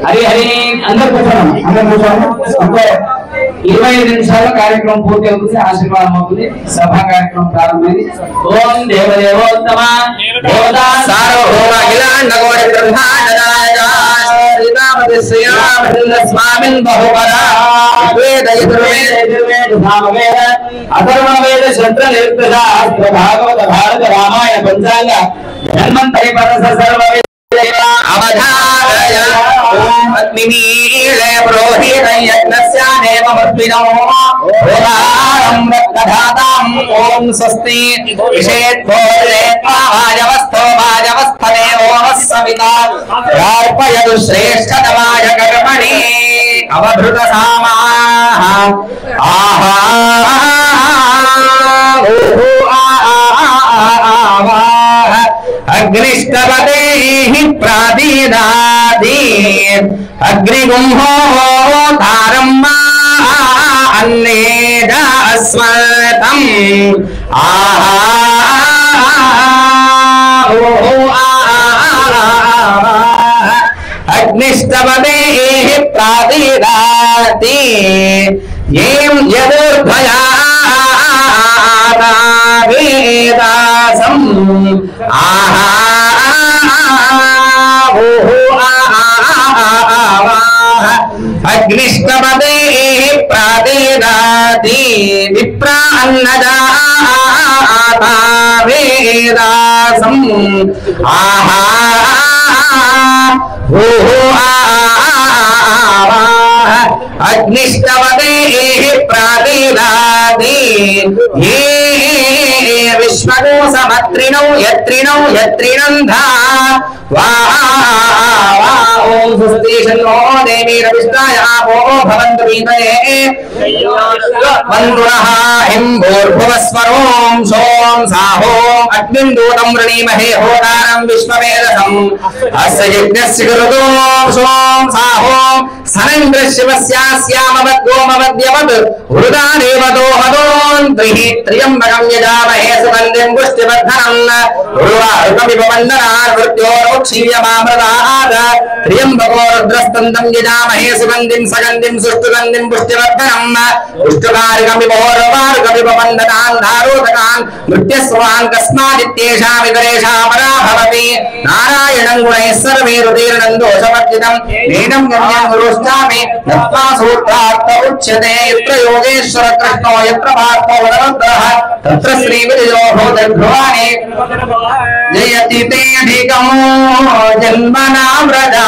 Speaker 1: హరి హరి అందరూ కూర్చోండి 25 నిమిషాల కార్యక్రమం పూర్తి అవుతుంది ఆశీర్వాదం అవుతుంది సభా కార్యక్రమం ప్రారంభమైంది ఓం దేవదేవోత్తమ దేవతా
Speaker 5: సార్వభౌమ అఖిలాండ కోటి బ్రహ్మాండ నాయక శ్రీరామచంద్ర శ్రీరామచంద్ర స్వామిన్ బహుపదా వేద యజుర్వేద
Speaker 1: సామవేద అథర్వవేద శస్త్ర నిరుక్త భాగవత భారత రామాయణ పంచాంగ ధన్వంతరి పరస సర్వవేద
Speaker 5: అవధారయ ఓం అగ్నిమీళే పురోహిత యజ్ఞస్యానేవ మద్వినో ఓం రక్తధాతాం ఓం స్వస్తి విషేత్వోలేత్వా వాజవస్థో వాజవస్థనే ఓమస్సవితా ప్రార్పయతు శ్రేష్ఠతమాయ కర్మణి అవభృత సామాః ఆహా अग्निष्टपतेः प्रादीदाति अग्निगुंहो तारम्मा अन्नेदास्मतम् आहा अग्निष्टपतेः प्रादीदाति यें यदुर्भया वेदासम् आहा अग्निष्टपतेः प्रादीदाति विप्रान्नदाता वेदासम् आहा अग्निष्टपतेः प्रादीदाति ये विश्वकोशमत्रिणौ यत्रिणौ यत्रिणन्धा ओम स्वस्ति शन्नो देवी रविष्टाय आपो भवन्तु वीतये वन्दुनः हिं भूर्भुवस्वरों सों साहो अग्निन्दूतं वृणीमहे होतारं विश्ववेदसम् अस्य यज्ञस्य कुरुतो सों साहो सनन्द्रशिवस्यास्यामवद्गोमवद्यवद् वृदानेव दोहदोन्त्रिः त्र्यम्बकं यजामहे सुगन्धिं पुष्टिवर्धनम् उर्वारुकमिव वन्दनान् मृत्योर्मुक्षीयमामृतात् त्र्यम्बको रुद्रस्तन्दं यजामहे सुगन्धिं सगन्धिं सुष्ठुगन्धिं पुष्टिवर्धनम् पुष्टुकारिकमिव होर्वारुकमिव वन्दनान् धारोदकान् मृत्यस्वान् कस्मादित्येषामितरेषा परा भवति नारायण నారాయణం గుణైః సర్వైరుదీర్ణం దోషవర్జితం నీడం గమ్యం గురుష్టామి నత్వా సూత్రార్థ ఉచ్యతే యత్ర యోగేశ్వర కృష్ణో యత్ర పార్థో వరవద్రః తత్ర శ్రీ విజయో భూతధ్రువాణి జయతి తే అధికం జన్మనాం వ్రజా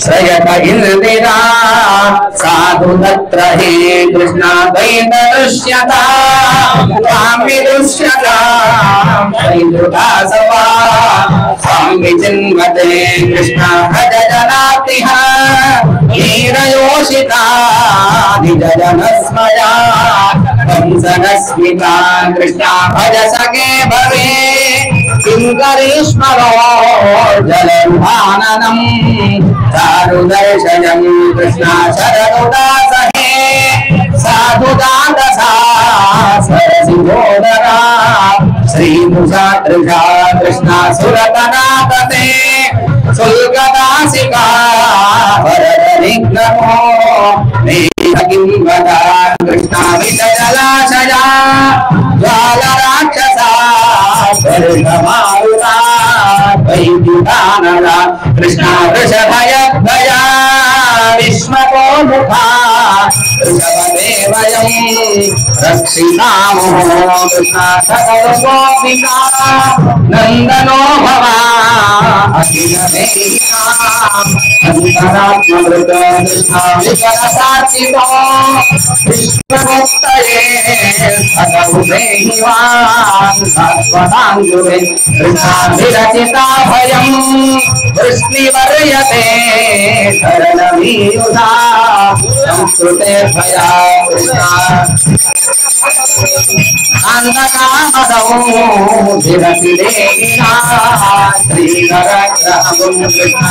Speaker 5: శ్రయత ఇందిరా సాధు తత్ర హే కృష్ణ ద్వైత దృశ్యత స్వామి దృశ్యత వైదుదాసవా స్వామి జన్మతే కృష్ణ భజ జనాతిహ నీరయోషితా నిజ జనస్మయా హంసనస్మితా కృష్ణ భజ సగే భవే కింకరీశ్వరో జలధాననం చారు దర్శనం కృష్ణ శరణుదాసహే సాధుదాసా సరసిగోదరా శ్రీభుజా త్రిషా కృష్ణ సురతనాతతే సుల్కదాసికా వరద విఘ్నమో కింవదా కృష్ణ విజలాశయా జ్వాల రాక్షసా స్వర్గమారుతా వైద్యుదానరా కృష్ణ వృషభయద్వయా విశ్వతో ముఖా వృషభదేవయం రక్షితామో కృష్ణ సకల గోపికా నందనో భవా అఖిల దేహికా అంతరాత్మృత కృష్ణ వికల సార్చితో విశ్వముక్తయే సకలు దేహివాన్ సత్వదాంగురే కృష్ణ విరచితా భయం వృష్ణివర్యతే శరణమీయుధా సంస్కృతే భయా కృష్ణ అంధకామదౌ ధిరతి దేహినా శ్రీనరగ్రహం కృష్ణ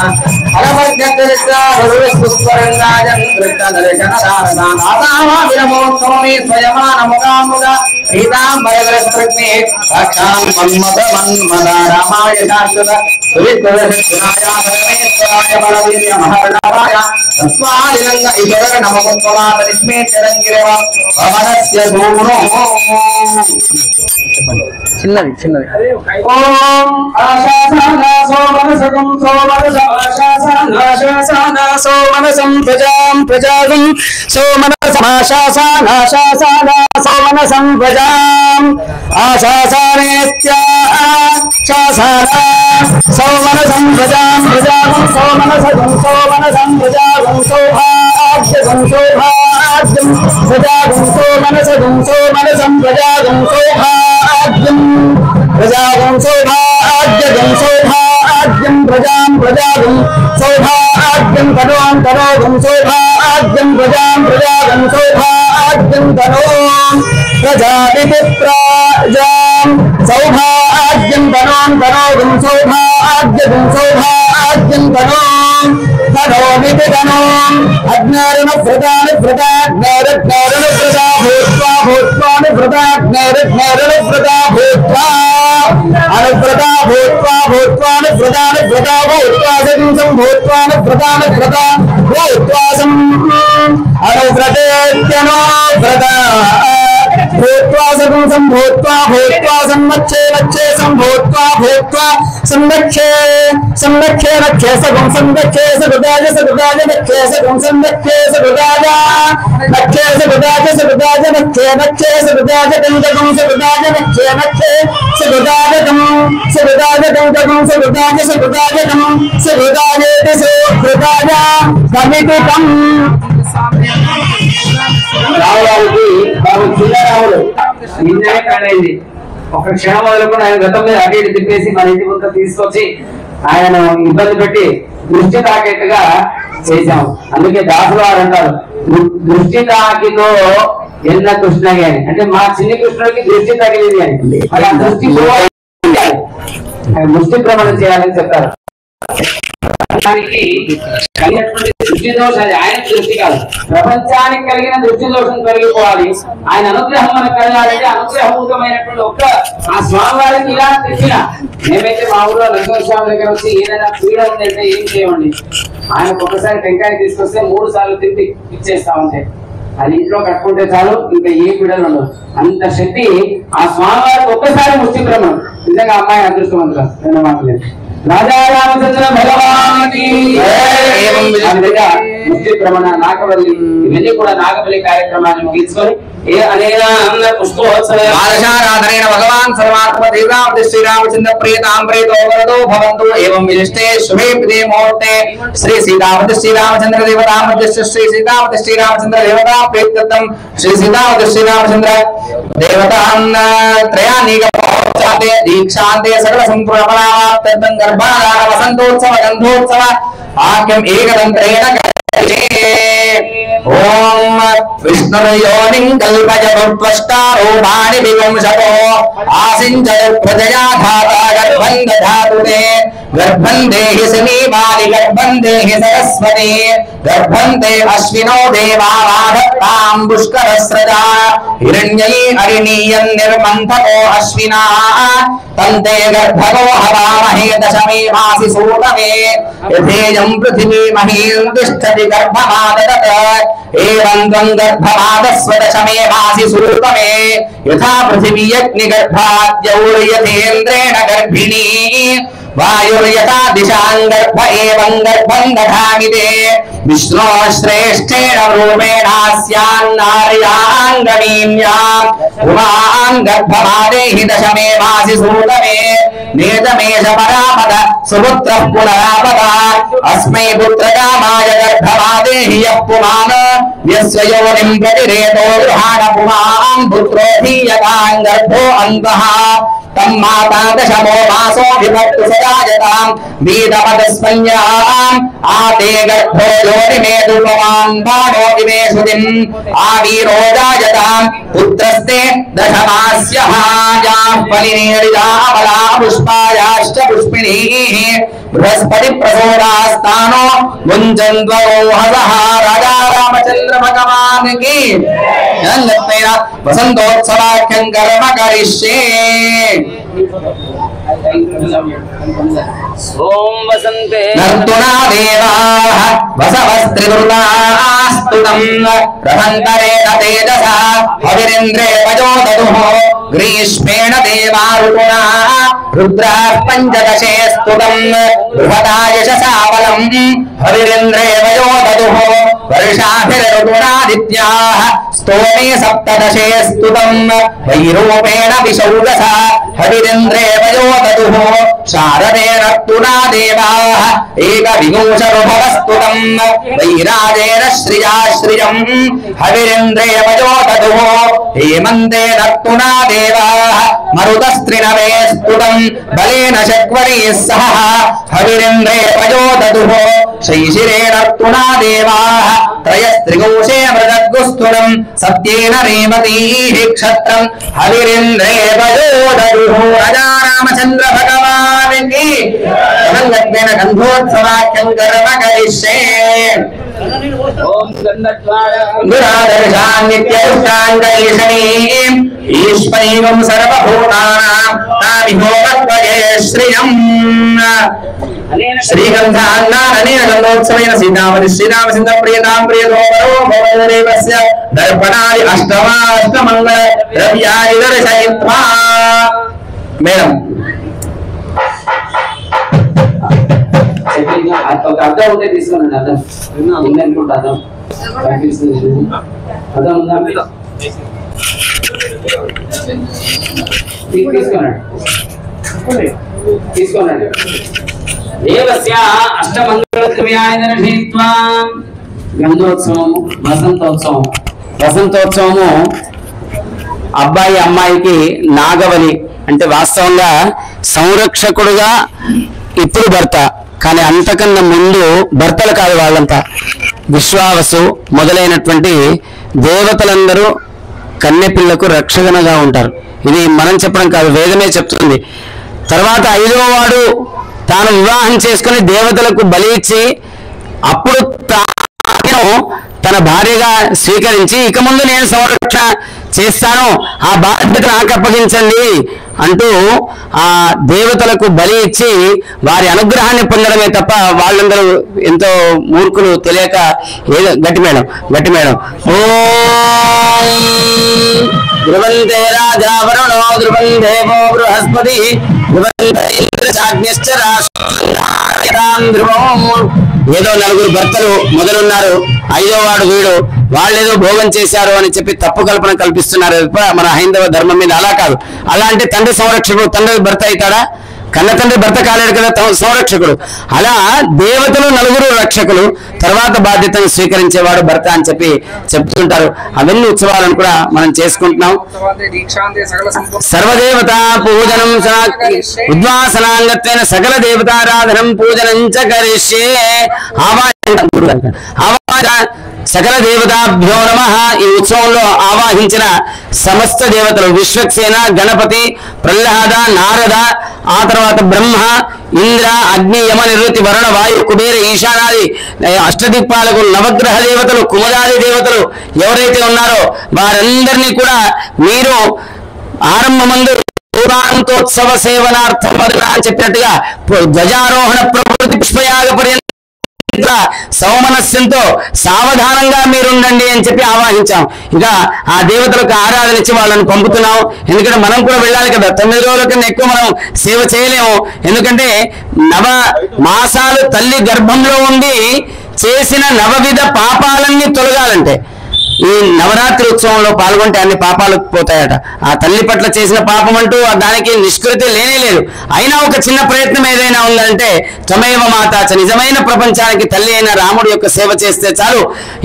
Speaker 5: హరమధ్యకృష్ణ హృదయస్పుష్పరంగాజం కృష్ణ దర్శనదారదానాదావావిరమోత్సవమే స్వయమానముగాముగా పీతాంబరగ్రస్పృగ్నే రక్షాం మన్మథ మన్మద రామాయ శాశ్వత సువిద్వదశినాయ పరమేశ్వరాయ బలవీర్య మహారణాయ తస్మాదిరంగ ఇదర నమముత్వమాతరిష్మే తిరంగిరవ పవనస్య దూనో చిన్నది ఓం ఆశాసానాసో మనసకం సోమనస ఆశాసానాశాసానాసో మనసం ప్రజాం ప్రజాగం సోమనసమాశాసానాశాసానాసో మనసం ప్రజాం ఆశాసానేత్యా శాసానా సోమనసం ప్రజాం ప్రజాగం సోమనసగం సోమనసం ప్రజాగం సౌభాగ్యగం సౌభాగ్యం ప్రజాగం సోమనసగం సోమనసం ప్రజాగం సౌభాగ్యం ప్రజాగం సౌభాగ్యగం సౌభాగ్యం ప్రజాం ప్రజాగం సౌభాగ్యం కరోం కరోగం సౌభాగ్యం ప్రజాం ప్రజాగం సౌభాగ్యం కరోం ప్రజాపితి ప్రజాం సౌభాగ్యం కరోం కరోగం సౌభాగ్యగం సౌభాగ్యం కరోం కరోమితి కరోం అజ్ఞాన ప్రధాన ప్రధాజ్ఞాన ప్రధా భూత్వా భూత్వాని ప్రధాజ్ఞాన ప్రధా భూత్వా అనుప్రదా భూత్వా భూత్వాని ప్రధాన ప్రధా భూత్వా సంసం భూత్వాని ప్రధాన ప్రధా భూత్వా సం అనువ్రతేత్యనో ప్రధా భూత్వా సంసం భూత్వా భూత్వా సమ్మచ్చే నచ్చే సంభూత్వా భూత్వా సంరక్షే సంరక్షే రక్షే సగం సంరక్షే సగుదాజ సగుదాజ రక్షే సగం సంరక్షే సగుదాజ రక్షే సగుదాజ సగుదాజ రక్షే రక్షే సగుదాజ కందగం సగుదాజ రక్షే రక్షే సగుదాజకం సగుదాజ కందగం సగుదాజ సగుదాజకం సగుదాజేతి సగుదాజ కమితికం రావుకి బాబు చిన్నరావుడు నిన్ననే కాడైంది ఒక క్షణం వదులుకొని ఆయన గతం మీద అటు ఇటు తిప్పేసి మన ఇంటి ముందు తీసుకొచ్చి ఆయన ఇబ్బంది పెట్టి దృష్టి తాకేట్టుగా చేశాం. అందుకే దాసులు వారు అంటారు దృష్టి తాకితో ఎన్న కృష్ణయ్య అని, అంటే మా చిన్ని కృష్ణుడికి దృష్టి తగిలింది అని, అలా దృష్టి దృష్టి ప్రమాణం చేయాలని చెప్తారు. దృష్టి దోషం ఆయన దృష్టి కాదు, ప్రపంచానికి కలిగిన దృష్టి దోషం తొలగిపోవాలి. ఆయన అనుగ్రహం మనకు కలగాలంటే అనుగ్రహభూతమైనటువంటి ఒక్క ఆ స్వామి వారికి ఇలా తెచ్చిన మేమైతే మా ఊళ్ళో రంగం స్వామి దగ్గర వచ్చి ఏదైనా పీడ ఉందంటే ఏం చేయమండి, ఆయనకు ఒకసారి టెంకాయ తీసుకొస్తే 3 సార్లు తిప్పి ఇచ్చేస్తా ఉంటాయి. అది ఇంట్లో కట్టుకుంటే చాలు, ఇంకా ఏ పీడలు ఉండవు. అంత శక్తి ఆ స్వామి వారికి ఒక్కసారి ముష్టి బ్రహ్మం. నిజంగా అమ్మాయి అదృష్టవంతులు, రెండు మాటలేదు. రాజా రామచంద్ర భగవానికి ముక్తి భ్రమణ నాగవల్లి ఇవన్నీ కూడా నాగవల్లి కార్యక్రమాన్ని ముగించుకొని
Speaker 2: బాలశారాధనేన భగవాన్ సర్వాత్మ శ్రీరామచంద్ర ప్రియతాం ప్రేతో వరదో భవంతు ఏవం విశిష్టే శుభే ప్రియ ముహూర్తే శ్రీ సీతావతి శ్రీరామచంద్ర దేవతా మధ్యస్థ శ్రీ సీతావతి శ్రీరామచంద్ర దేవతా ప్రేత్యం శ్రీ సీతావతి శ్రీరామచంద్ర దేవతాన్ త్రయానీక పౌచాతే దీక్షాంతే సకల సంపూర్ణమనావాప్తం గర్భాధార వసంతోత్సవ గంధోత్సవ ఆఖ్యం ఏకదంత్రేణ ఓం విష్ణుర్యోనిం కల్పజ పుష్టారూపాణి వివంశతో ఆసించయ ప్రజయా ధాతా గర్భం దధాతుతే గర్భం దేహి సమీపాలి గర్భం దేహి సరస్వతి గర్భం దే అశ్వినో దేవావాధత్తాం పుష్కరస్రజా హిరణ్యై అరిణీయం నిర్మంథతో అశ్వినా తంతే గర్భగో హవామహే దశమే మాసి సూతమే యథేయం పృథివీ మహీం తిష్టతి గర్భమాదదత్ ఏవం త్వం గర్భమాదస్వ దశమే మాసి సూతమే యథా పృథివీ అగ్నిగర్భాద్యౌర్యతేంద్రేణ గర్భిణీ వాయుర్యథా దిశాం గర్భ ఏవం గర్భం దధామితే విష్ణో శ్రేష్ఠేణ రూపేణాస్యాన్నార్యాంగమీన్యాం ఉమాం గర్భమాదేహి దశమే మాసి సూతమే నేతమేష పరాపద సుపుత్రః పునరాపద అస్మై పుత్రకామాయ గర్భమాదేహి యః పుమాన్ యస్య యోనిం ప్రతిరేతో గృహాణ పుమాన్ పుత్రోధీయతాం గర్భో అంతః తం మాతా దశమో మాసో విభక్తు సజాయతాం వీదపదస్మన్యాం ఆతే గర్భో యోనిమేదుపమాన్ బాణో విమేషుతిం ఆవీరో జాయతాం పుత్రస్తే దశమాస్యః యాః ఫలినేరిదామలా పుష్పాయాశ్చ పుష్పిణీః బృహస్పతి ప్రసోదాస్తానో ముంజంద్వరోహసః రాజా రామచంద్ర భగవానికి వసంతోత్సవాఖ్యం కర్మ కరిష్యే.
Speaker 5: ఓం వసంతే
Speaker 2: నర్తునా దేవాః వసవస్త్రిదుర్గాస్తుతం రహంతరేణ తేజసా హవిరింద్రే వజోదదుః గ్రీష్మేణ దేవారుతునా రుద్రాః పంచదశే స్తుతం బృహదాయశసా బలం హవిరింద్రే వజోదదుః వర్షాభిరరుతునాదిత్యాః స్తోమే సప్తదశే స్తుతం వైరూపేణ విశౌరసా హవిరింద్రే వజోదదుః శారదేన తునా దేవాః ఏకవింశరుభవస్తుతం వైరాజేన శ్రియాశ్రియం హవిరింద్రే వజోదదుః హేమంతేన తునా దేవాః మరుతస్త్రినవే స్తుతం బలేన శక్వరీః సహ హవిరింద్రే వజోదదుః శైశిరేణ తునా దేవాః త్రయస్త్రిగోషే మృదగ్గుస్తురం సత్యేన రేవతీః క్షత్రం హవిరింద్రే వజోదదుః. రాజా రామచంద్ర భగవానికి గంధోత్సవాఖ్యం కర్మ కరిష్యే.
Speaker 5: ఓం గంధద్వార
Speaker 2: నిత్యౌష్టాంగైషణీం ఈశ్వరీవం సర్వభూతానాం తామిహోమత్వగే శ్రియం. శ్రీగంధాన్నాననేన గంధోత్సవేన సీతావతి శ్రీరామచంద్ర ప్రియతాం ప్రియతో వరో భవదేవస్య దర్పణాది అష్టమాష్టమంగళ ద్రవ్యాని దర్శయిత్వా. మేడం
Speaker 5: ఒక అర్థం ఉంటే తీసుకున్నాండి. అర్థం ఉందనుకుంటా అర్థం అర్థం ఉందా తీసుకోనండి. దేవస్య అష్టమంగళద్రవ్యాని దర్శయిత్వా. గంధోత్సవము వసంతోత్సవం. వసంతోత్సవము అబ్బాయి అమ్మాయికి నాగవలి అంటే వాస్తవంగా సంరక్షకుడుగా ఇప్పుడు భర్త, కానీ అంతకన్నా ముందు భర్తలు కాదు వాళ్ళంతా విశ్వావసు మొదలైనటువంటి దేవతలందరూ కన్నెపిల్లకు రక్షణగా ఉంటారు. ఇది మనం చెప్పడం కాదు, వేదమే చెప్తుంది. తర్వాత 5వ వాడు తాను వివాహం చేసుకుని దేవతలకు బలి ఇచ్చి అప్పుడు తన భార్యగా స్వీకరించి ఇక ముందు నేను సంరక్షణ చేస్తాను, ఆ బాధ్యత నాకు అప్పగించండి అంటూ ఆ దేవతలకు బలి ఇచ్చి వారి అనుగ్రహాన్ని పొందడమే తప్ప వాళ్ళందరూ ఎంతో మూర్ఖులు తెలియక ఏదో గట్టి మేడం ధ్రువంతే రాజా వరుణో ధ్రువం దేవో బృహస్పతి
Speaker 1: ఏదో నలుగురు భర్తలు మొదలున్నారు, ఐదో వాడు వీడు, వాళ్ళేదో భోగం చేశారు అని చెప్పి తప్పు కల్పన కల్పిస్తున్నారు మన హైందవ ధర్మం మీద. అలా కాదు. అలా అంటే తండ్రి సంరక్షకుడు తండ్రి భర్త అవుతాడా? కన్న తండ్రి భర్త కాలేడు కదా సంరక్షకుడు. అలా దేవతలు నలుగురు రక్షకులు, తర్వాత బాధ్యతను స్వీకరించేవాడు భర్త అని చెప్పి చెప్తుంటారు. అవన్నీ ఉత్సవాలను కూడా మనం చేసుకుంటున్నాం. సర్వదేవతా పూజనం ఉద్వాసనాంగత్వేన సకల దేవతారాధనం పూజనం చ కరిష్యే. సకల దేవతాభ్యో నమః. ఈ ఉత్సవంలో ఆవాహించిన సమస్త దేవతలు విశ్వక్సేన, గణపతి, ప్రహ్లాద, నారద, ఆ తర్వాత బ్రహ్మ, ఇంద్ర, అగ్ని, యమ, నిరుతి, వరుణ, వాయు, కుబేర, ఈశానాది అష్టదిక్పాలకులు, నవగ్రహ దేవతలు, కుమదాది దేవతలు ఎవరైతే ఉన్నారో వారందరినీ కూడా మీరు ఆరంభమందు పూర్వాంతోత్సవ సేవనార్థం అని చెప్పినట్టుగా ధ్వజారోహణ ప్రకృతి పుష్పయాగ పర్యంతం సౌమనస్యంతో సావధానంగా మీరుండండి అని చెప్పి ఆవాహించాం. ఇంకా ఆ దేవతలకు ఆరాధన ఇచ్చి వాళ్ళని పంపుతున్నాం. ఎందుకంటే మనం కూడా వెళ్ళాలి కదా. 9 రోజుల కన్నా ఎక్కువ మనం సేవ చేయలేము. ఎందుకంటే నవ మాసాలు తల్లి గర్భంలో ఉండి చేసిన నవవిధ పాపాలన్నీ తొలగాలంటే ఈ నవరాత్రి ఉత్సవంలో పాల్గొంటే అన్ని పాపాలు పోతాయట. ఆ తల్లి పట్ల చేసిన పాపం అంటూ దానికి నిష్కృతి లేనే లేదు. అయినా ఒక చిన్న ప్రయత్నం ఏదైనా ఉందంటే త్వమేవ మాతాచ, నిజమైన ప్రపంచానికి తల్లి అయిన రాముడి యొక్క సేవ చేస్తే చాలు.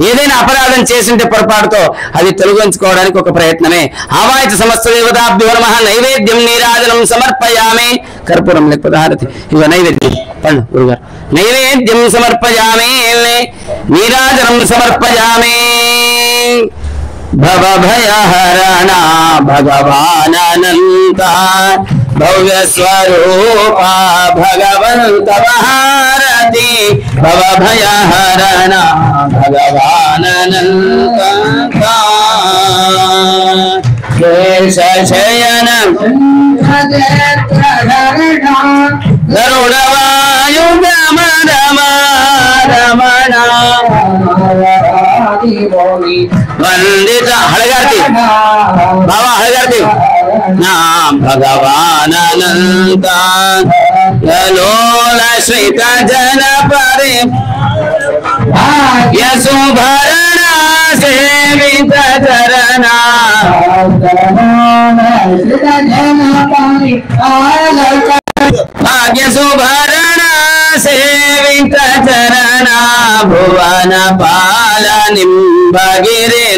Speaker 1: ఏదైనా అపరాధం చేసింటే పొరపాటుతో అది తొలగించుకోవడానికి ఒక ప్రయత్నమే. ఆవాహిత సమస్త దేవతాభ్యో నమః. నైవేద్యం నీరాజనం సమర్పయామి. కర్పూరం లేకపోతే హారతి, ఇగో నైవేద్యం పండు గురుగారు. నైవేద్యం సమర్పయామి, నీరాజనం సమర్పయామి. భవభయహరణ భగవానంత భవ్య స్వరూప భగవంత హారతి. భవభయహరణ భగవానంత కేశయన గరుడవాయు రమణ రమణ వందిత హళగార్తి బాబా హళగార్తి నా భగవానంత లోల శ్రీత జన పరి యశుభరణ సేవిత చరణ భాగ్య సుభరణ సేవిత చరణ భువన పాల నింబగిరి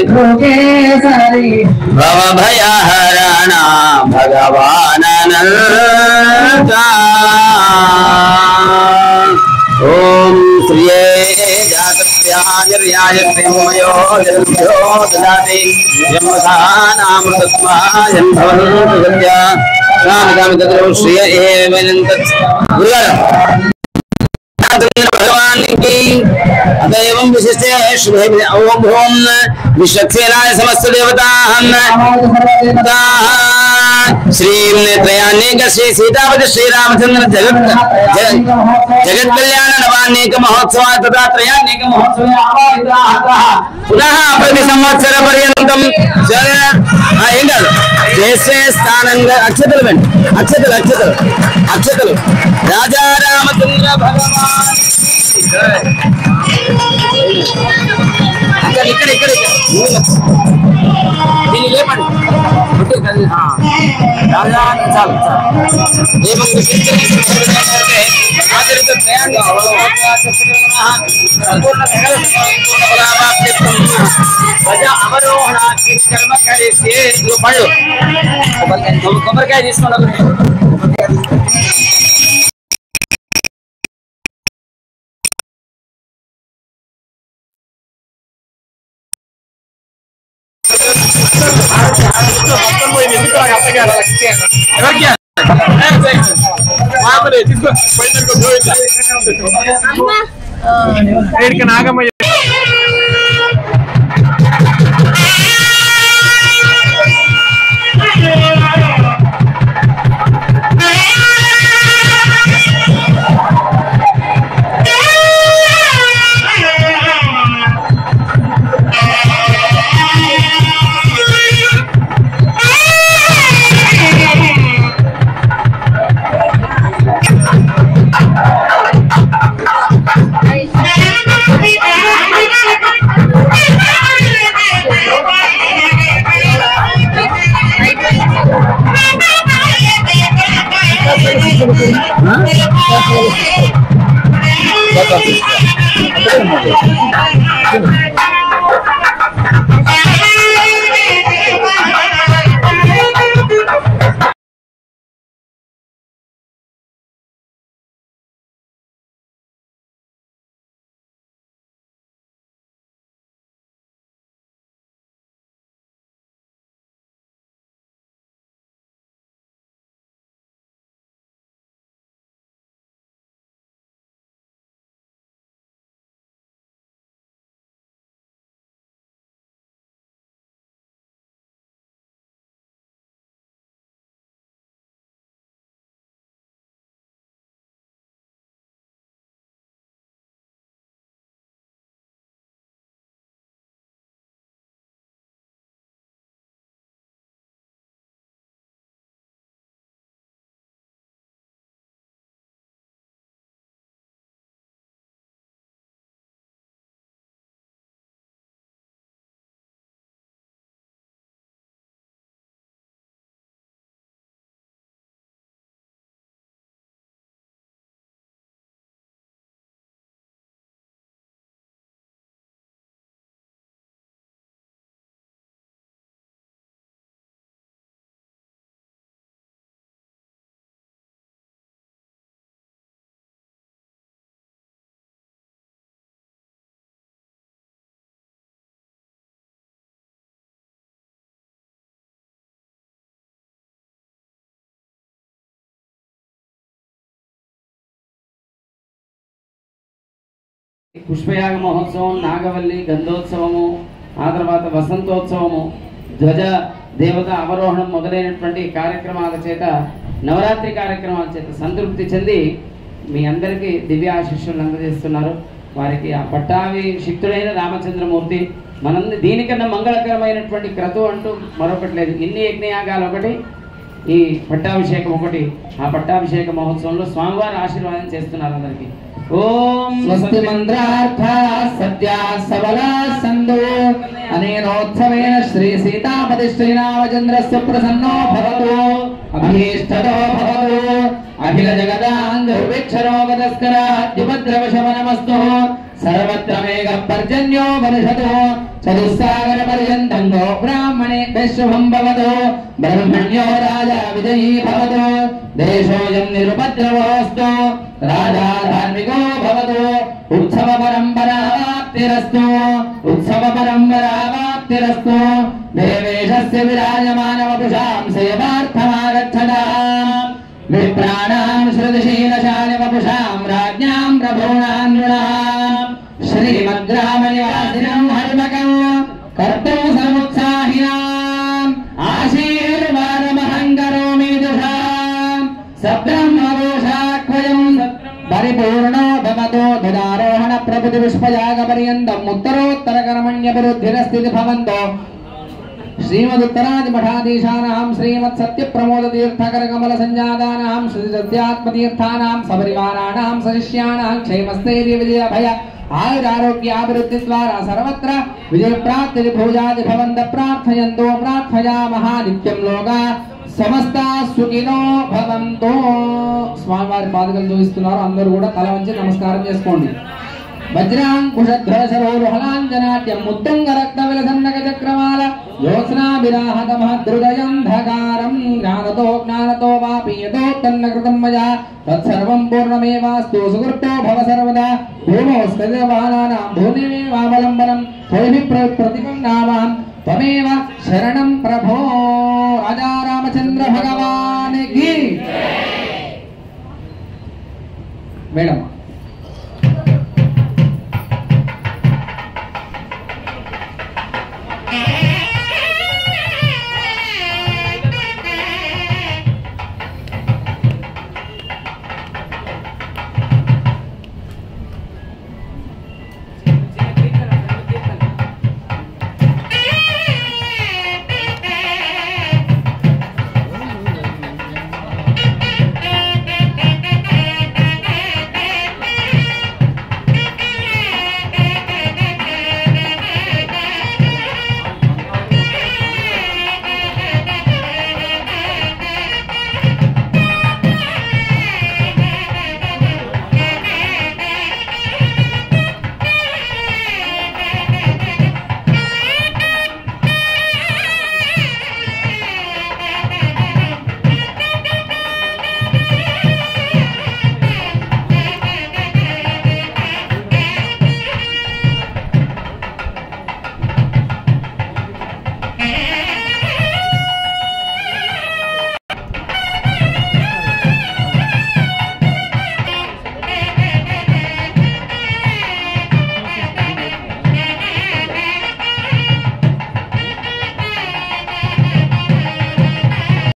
Speaker 1: భవ భయహరణ భగవానంత. ఓం శ్రియే జాతప్ర్యాయ ప్రేమయో జన్మయో దదాతి జన్మసానామృతస్మాయం భవంతు సత్య రామదామి తద్రో శ్రియ ఏవనంత. గురుగారు भगवान की अतएव विशिष्टे शुभे ओम ओम विश्वक्सेनाय समस्त देवता श्री त्रयानेक श्री सीतापति श्री रामचंद्र जगत कल्याण नवानेक महोत्सव तथा त्रयानेक महोत्सव पुनः प्रति संवत्सर पर्यंतम जैसे स्थाనంగా అక్షతలు వెండి అక్షతలు అక్షతలు అక్షతలు రాజా రామచంద్ర భగవాన్ ఇక్కడ ఇక్కడ దీన్ని లేపండి రాజా చాలు ఏమం అవరోహణ కర్మ కలిసి పళ్ళు కొబ్బరికాయ తీసుకోండి. నాగమ్మ
Speaker 5: పుష్పయాగ మహోత్సవం, నాగవల్లి గంధోత్సవము, ఆ తర్వాత వసంతోత్సవము, ధ్వజ దేవత అవరోహణం మొదలైనటువంటి కార్యక్రమాల చేత, నవరాత్రి కార్యక్రమాల చేత సంతృప్తి చెంది మీ అందరికీ దివ్య ఆశీస్సులను అందజేస్తున్నారు. వారికి ఆ పట్టాభిషిక్తుడైన రామచంద్రమూర్తి మనందరి దీనికన్నా మంగళకరమైనటువంటి క్రతువు అంటూ మరొకటి లేదు. ఇన్ని యజ్ఞయాగాలు ఒకటి, ఈ పట్టాభిషేకం ఒకటి. ఆ పట్టాభిషేక మహోత్సవంలో స్వామివారి ఆశీర్వాదం చేస్తున్నారు అందరికీ. ఓం
Speaker 2: స్వస్తి మంత్రార్థ సత్య సబలా సందో అనేనోత్సవేన శ్రీ సీతాపతి శ్రీరామచంద్రస్య ప్రసన్నో భవతు అభీష్టదో భవతు అఖిల జగదాంగోపేక్షరోగతస్కరాద్యుపద్రవశమనమస్తు సర్వత్ర మేఘ పర్జన్యో వర్షతు చతుస్సాగర పర్యంతం గో బ్రాహ్మణేభ్యః శుభం భవతు బ్రహ్మణ్యో రాజా విజయీ భవతు దేశోయం నిరుపద్రవోస్తు రాజా ధార్మికో భవతు ఉత్సవ పరంపరావాప్తిరస్తు ఉత్సవ పరంపరావాప్తిరస్తు దేవేశస్య విరాజమానవపుషాం సేవార్థమాగచ్చతాం విప్రాణాం శ్రుతిశీలశాలివపుషాం రాజ్ఞాం ప్రభూణాం నృణాం శ్రీమద్రామనివాసినం హర్మకం కర్తుం సముత్సాహినాం ఆశీర్వాదమహం కరోమి దుషాం సబ్రహ్మఘోషాఖ్వయం పరిపూర్ణో భవతో ధ్వజారోహణ ప్రభుతి పుష్పయాగ పర్యంతం ఉత్తరోత్తర కర్మణ్యభివృద్ధిరస్థితి భవంతో శ్రీమదుత్తరాది మఠాధీశానాం శ్రీమత్ సత్య ప్రమోద తీర్థకర కమల సంజాతానాం శ్రీ సత్యాత్మ తీర్థానాం సపరివారాణాం సశిష్యానాం క్షేమస్థైర్య విజయ భయ ఆయురారోగ్యాభివృద్ధి ద్వారా సర్వత్ర విజయ ప్రాప్తి భోజాది భవంత ప్రార్థయంతో ప్రార్థయామః నిత్యం లోకా సమస్త సుఖినో భవంతో. స్వామివారి పాదకలు చూపిస్తున్నారు. అందరూ కూడా తల వంచి నమస్కారం చేసుకోండి. వజ్రాంకుశధ్వరసరోరుహలాంజనాట్యం ముత్తుంగ రక్త విలసన్నక చక్రమాల జ్యోత్స్నాభిరాహతమహృదయంధకారం జ్ఞానతో వాపీయతో తన్న కృతం మయా తత్సర్వం పూర్ణమేవాస్తు సుకృతో భవ సర్వదా భూమో స్థితవానానాం భూమిమేవావలంబనం త్వయి ప్రతిపన్నావాం త్వమేవ శరణం ప్రభో. రాజా రామచంద్ర భగవానికి మేడమ్మ.